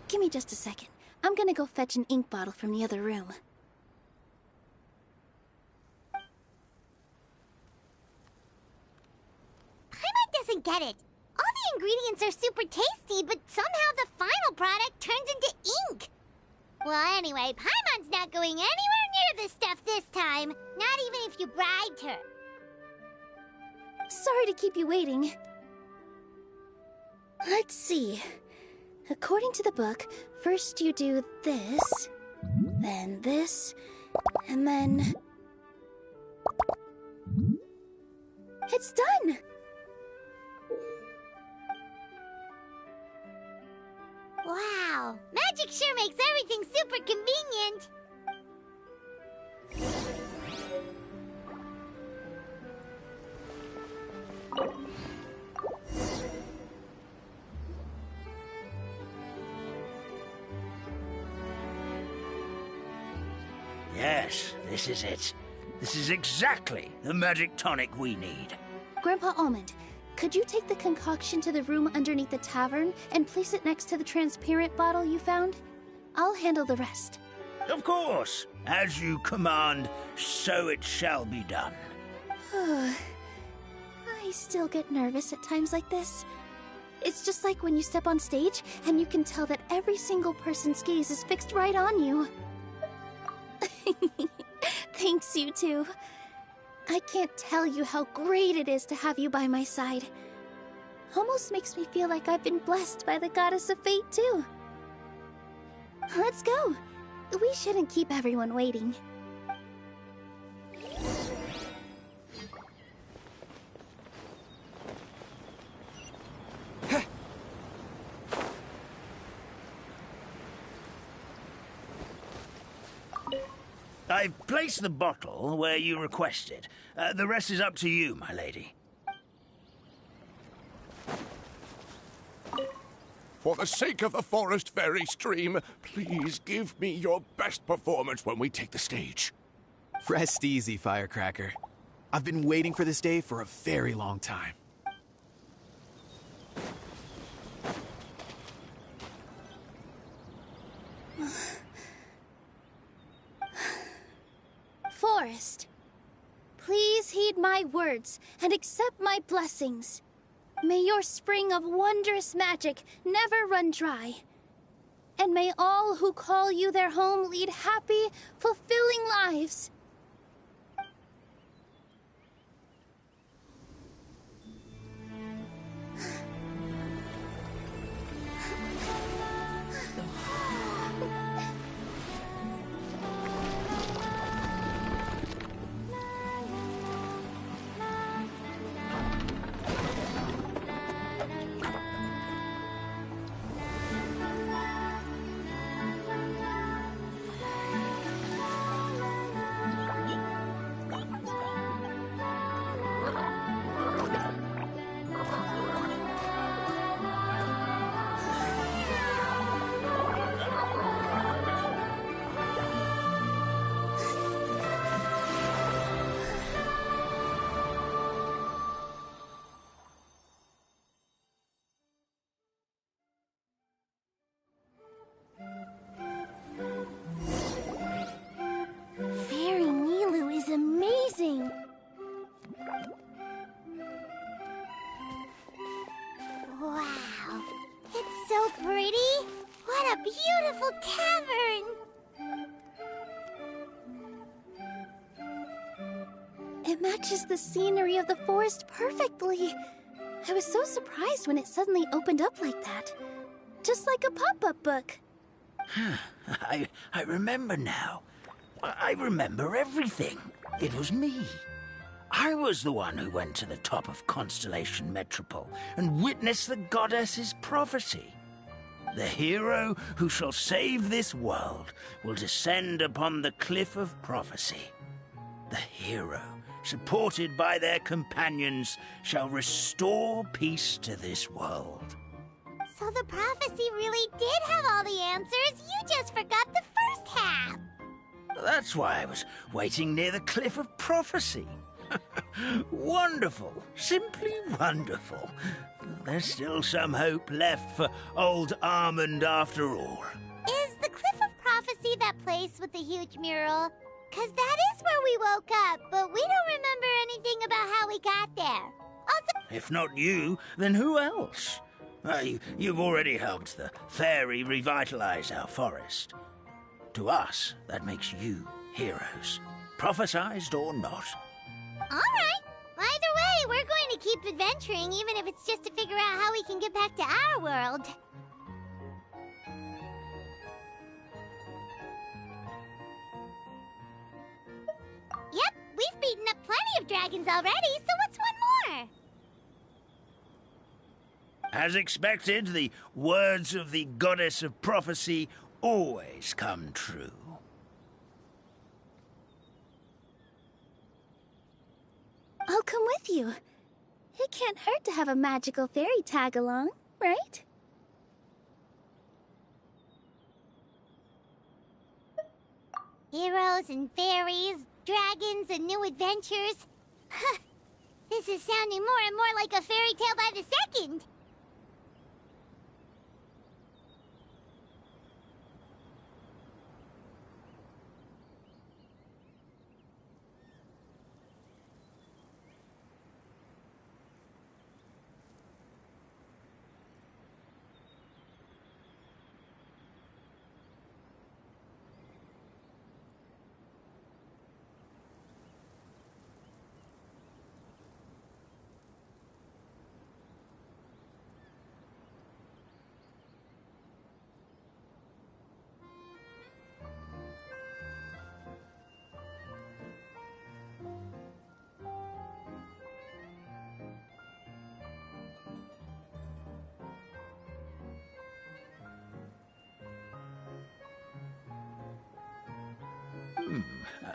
S7: Give me just a second. I'm gonna go fetch an ink bottle from the other room.
S1: Paimon doesn't get it. All the ingredients are super tasty, but somehow the final product turns into ink. Well, anyway, Paimon's not going anywhere near this stuff this time. Not even if you bribed her.
S7: Sorry to keep you waiting. Let's see. According to the book, first you do this, then this, and then... It's done!
S1: Wow, magic sure makes everything super convenient.
S5: Yes, this is it. This is exactly the magic tonic we need.
S7: Grandpa Almond, could you take the concoction to the room underneath the tavern and place it next to the transparent bottle you found? I'll handle the rest.
S5: Of course. As you command, so it shall be done.
S7: I still get nervous at times like this. It's just like when you step on stage and you can tell that every single person's gaze is fixed right on you. Thanks, you two. I can't tell you how great it is to have you by my side. Almost makes me feel like I've been blessed by the goddess of fate, too. Let's go. We shouldn't keep everyone waiting.
S5: I've placed the bottle where you requested. The rest is up to you, my lady.
S2: For the sake of the Forest Fairy Stream, please give me your best performance when we take the stage.
S3: Rest easy, Firecracker. I've been waiting for this day for a very long time.
S7: Forest, please heed my words and accept my blessings. May your spring of wondrous magic never run dry. And may all who call you their home lead happy, fulfilling lives. Fairy Nilu is amazing!
S1: Wow, it's so pretty! What a beautiful cavern!
S7: It matches the scenery of the forest perfectly. I was so surprised when it suddenly opened up like that. Just like a pop-up book.
S5: I remember now. I remember everything. It was me. I was the one who went to the top of Constellation Metropole and witnessed the goddess's prophecy. The hero who shall save this world will descend upon the cliff of prophecy. The hero, supported by their companions, shall restore peace to this world.
S1: So the prophecy really did have all the answers. You just forgot the first half.
S5: That's why I was waiting near the cliff of prophecy. Wonderful. Simply wonderful. There's still some hope left for old Almond after all.
S1: Is the Cliff of Prophecy that place with the huge mural? 'Cause that is where we woke up, but we don't remember anything about how we got there. Also,
S5: If not you, then who else? You've already helped the fairy revitalize our forest. To us, that makes you heroes, prophesized or not.
S1: all right. Either way, we're going to keep adventuring, even if it's just to figure out how we can get back to our world. Yep, we've beaten up plenty of dragons already, so what's one more?
S5: As expected, the words of the goddess of prophecy always come true.
S7: I'll come with you. It can't hurt to have a magical fairy tag along, right?
S1: Heroes and fairies, dragons and new adventures. This is sounding more and more like a fairy tale by the second.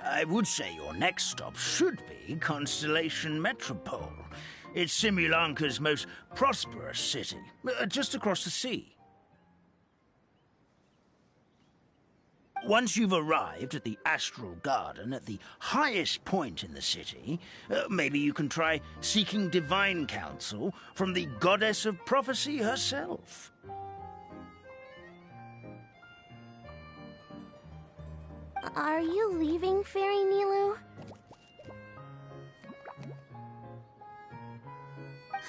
S5: I would say your next stop should be Constellation Metropole. It's Simulanka's most prosperous city, just across the sea. Once you've arrived at the Astral Garden at the highest point in the city, maybe you can try seeking divine counsel from the Goddess of Prophecy herself.
S1: Are you leaving, Fairy Nilu?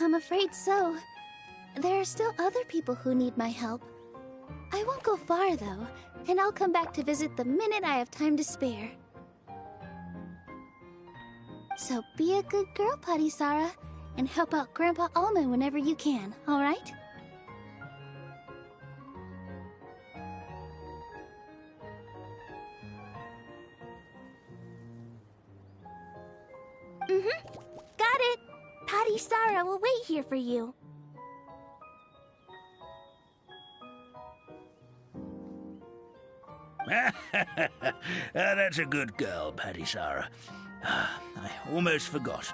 S7: I'm afraid so. There are still other people who need my help. I won't go far, though, and I'll come back to visit the minute I have time to spare. So be a good girl, Patisara, and help out Grandpa Almond whenever you can, all right?
S1: Got it! Patisara will wait here for you.
S5: That's a good girl, Patisara. I almost forgot.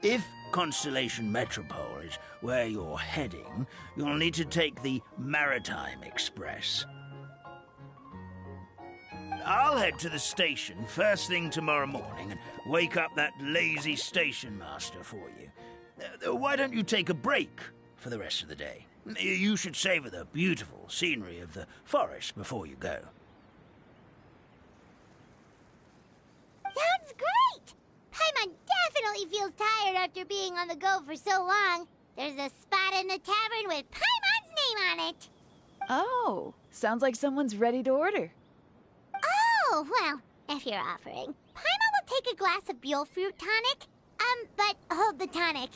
S5: If Constellation Metropole is where you're heading, you'll need to take the Maritime Express. I'll head to the station first thing tomorrow morning and wake up that lazy station master for you. Why don't you take a break for the rest of the day? You should savor the beautiful scenery of the forest before you go.
S1: Sounds great! Paimon definitely feels tired after being on the go for so long. There's a spot in the tavern with Paimon's name on it.
S9: Oh, sounds like someone's ready to order.
S1: Oh, well, if you're offering, Paimon will take a glass of Buell fruit tonic. But hold the tonic.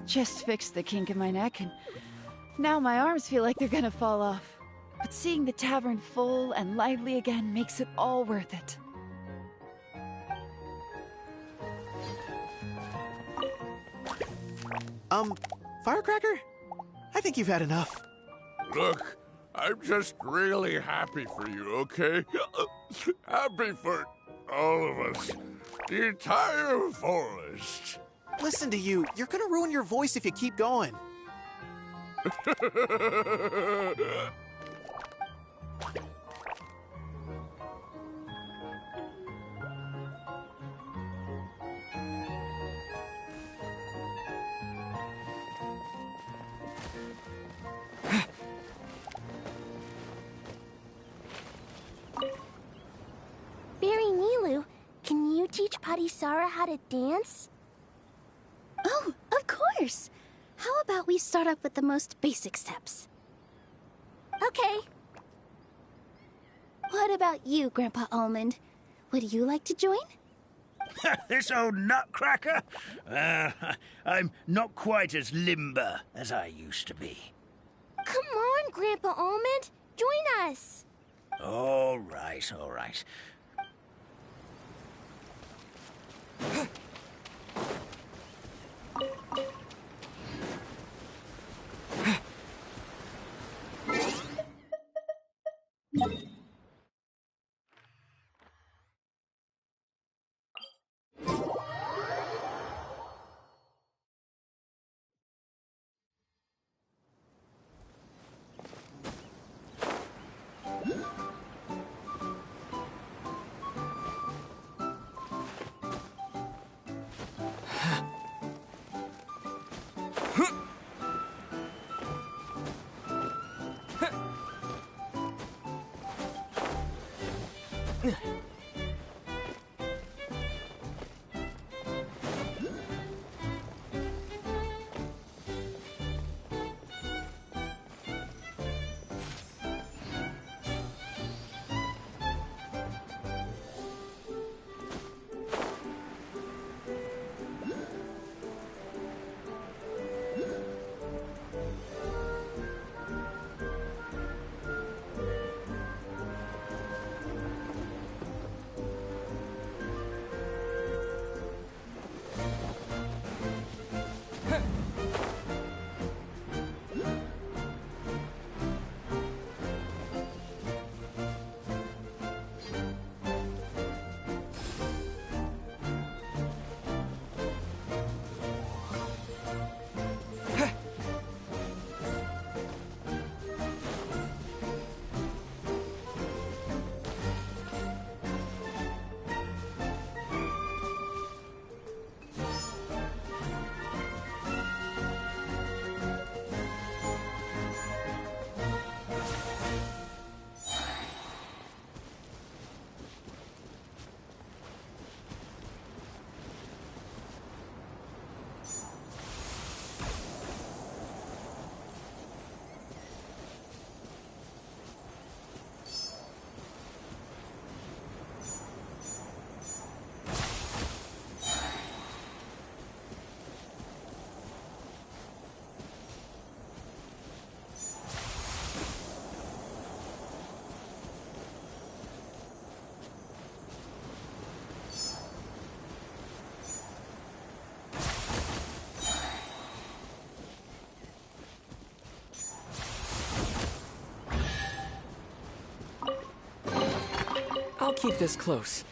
S9: Just fixed the kink in my neck, and now my arms feel like they're gonna fall off. But seeing the tavern full and lively again makes it all worth it.
S3: Firecracker? I think you've had enough.
S2: Look, I'm just really happy for you, okay? Happy for all of us. The entire forest.
S3: Listen to you. You're gonna ruin your voice if you keep going.
S1: Fairy Nilu, can you teach Patisara how to dance?
S7: Oh, of course! How about we start off with the most basic steps?
S1: Okay.
S7: What about you, Grandpa Almond? Would you like to join?
S5: This old nutcracker? I'm not quite as limber as I used to be.
S1: Come on, Grandpa Almond. Join us.
S5: All right, all right.
S4: keep this close.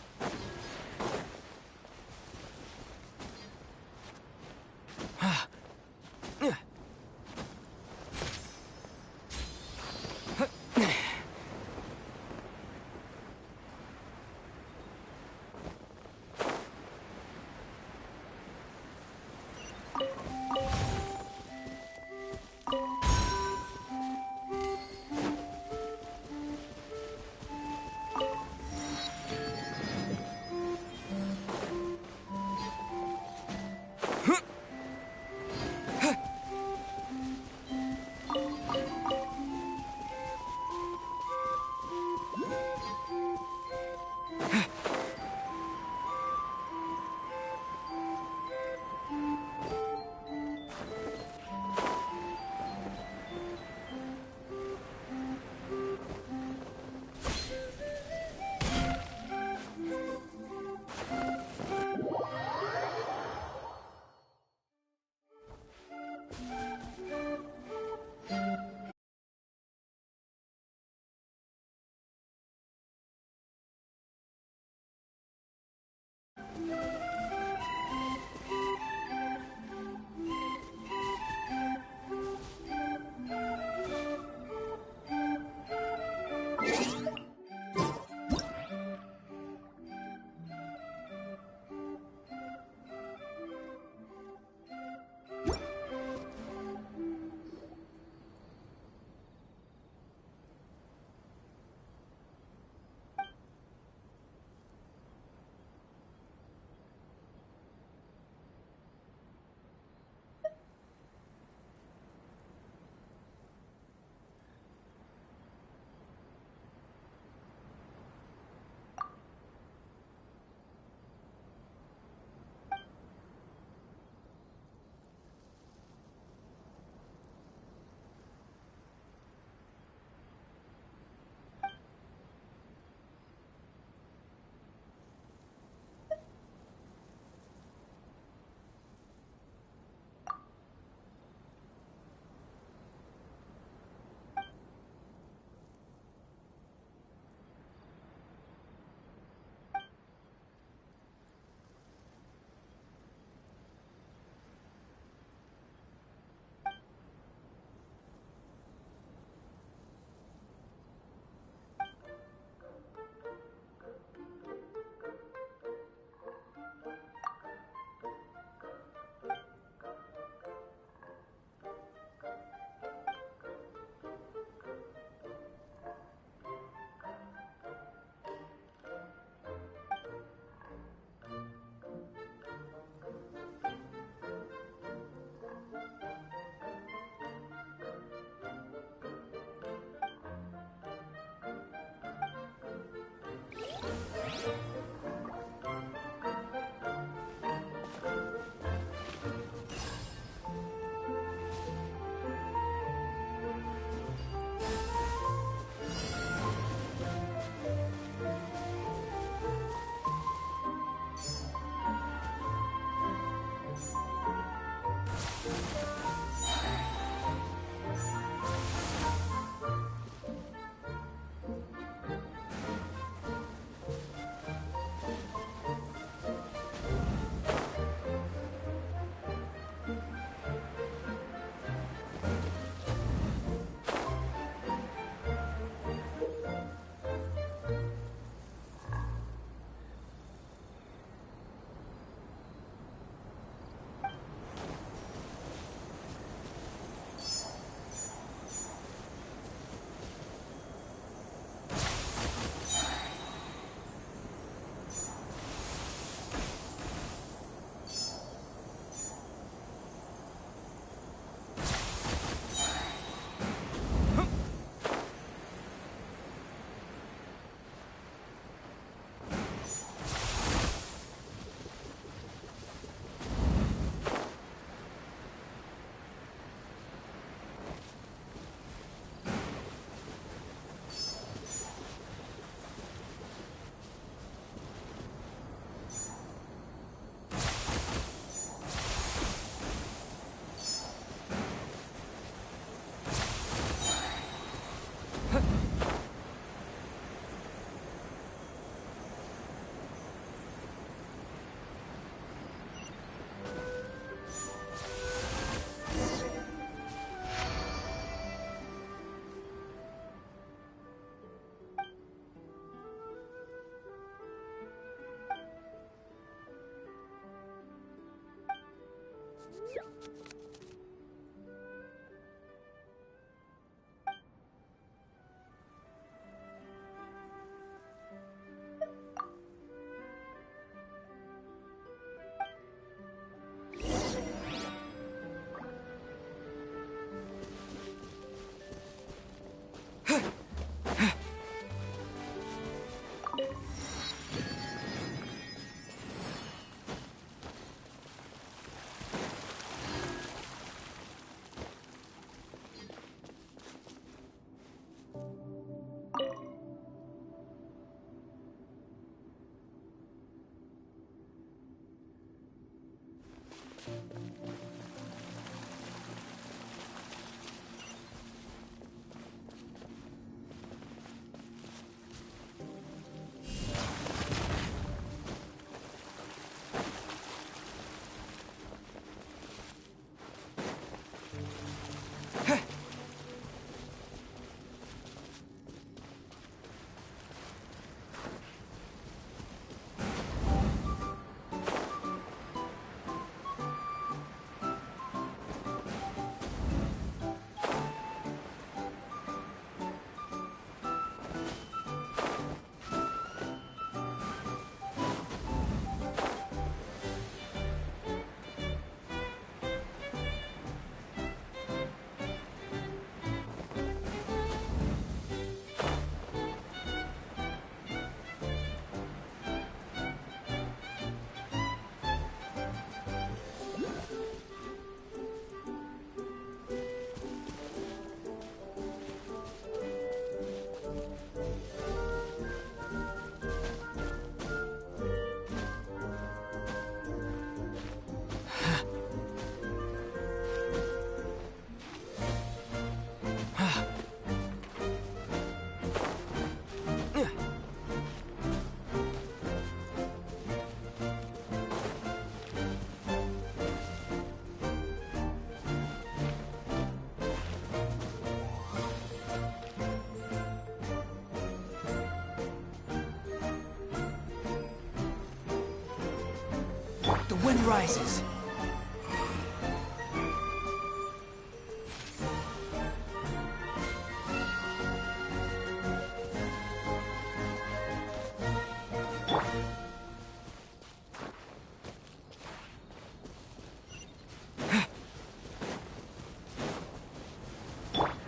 S4: The wind rises.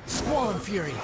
S4: Squall Fury.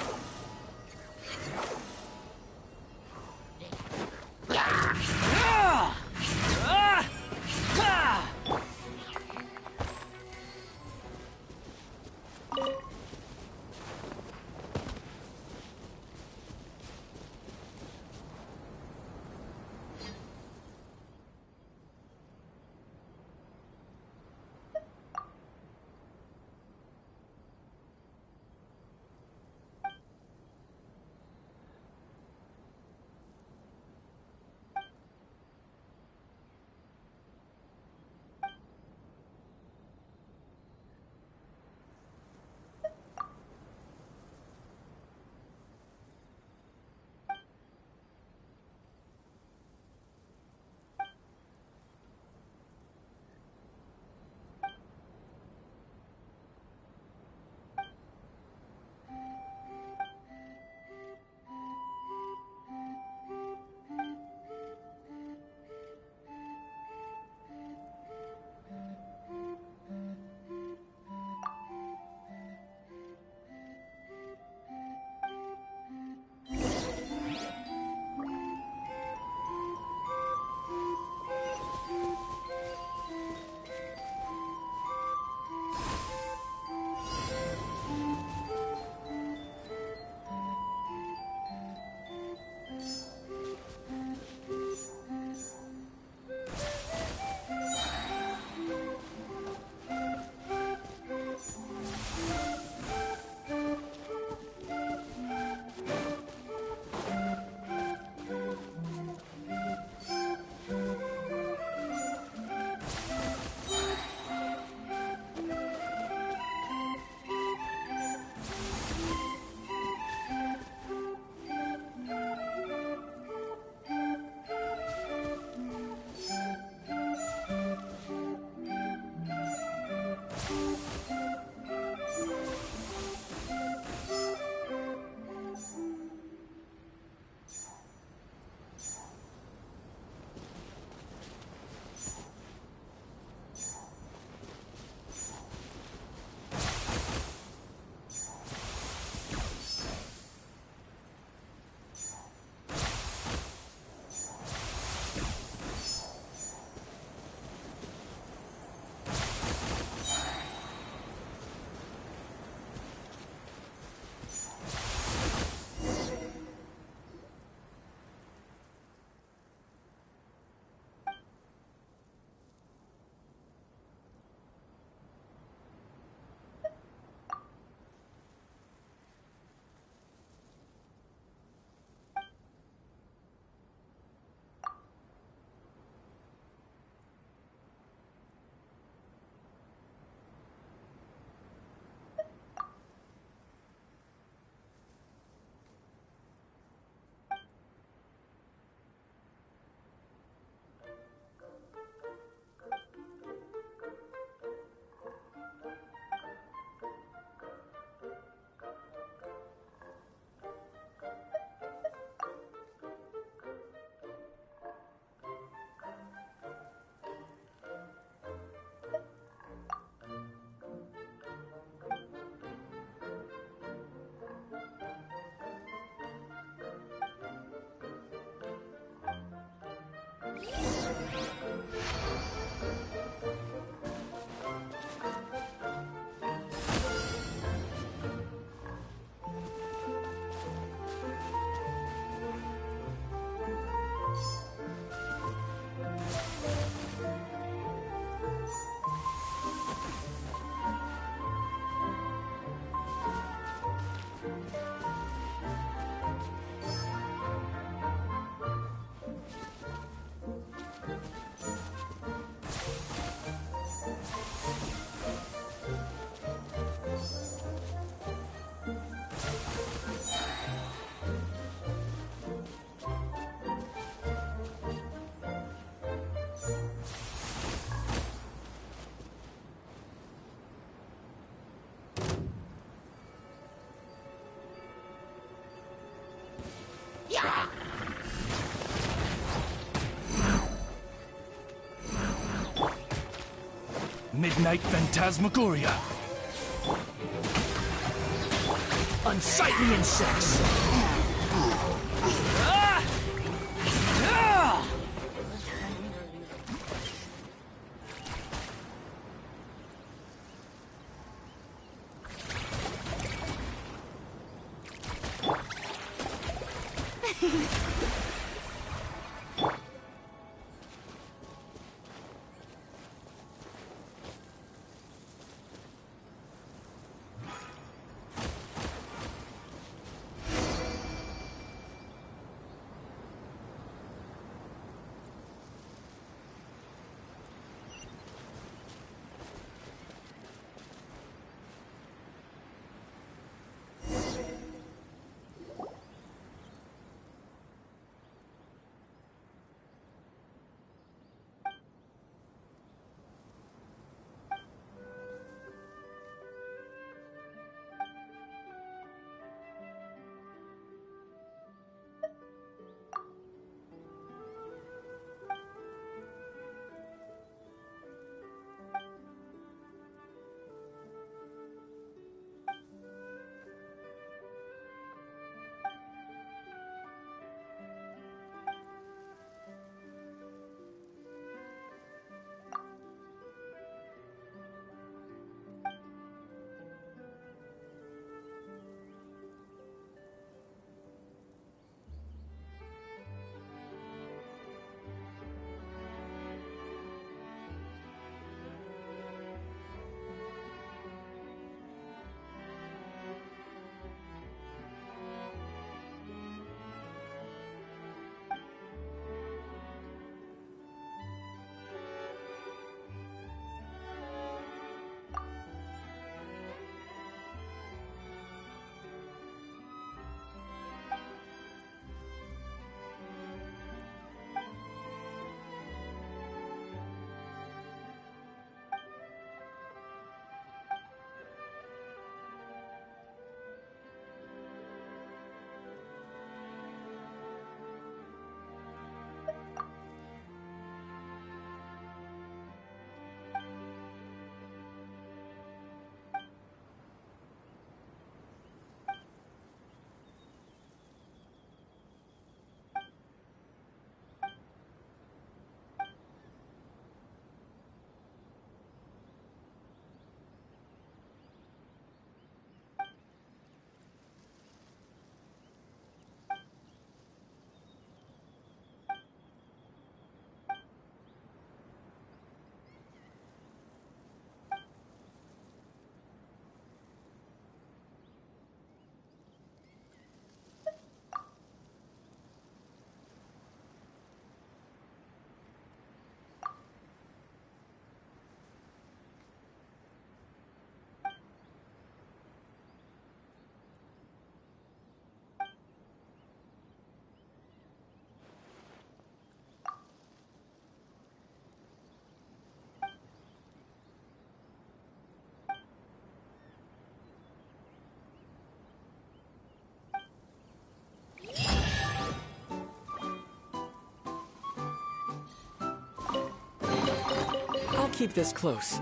S10: Midnight Phantasmagoria. Unsightly insects.
S4: I'll keep this close.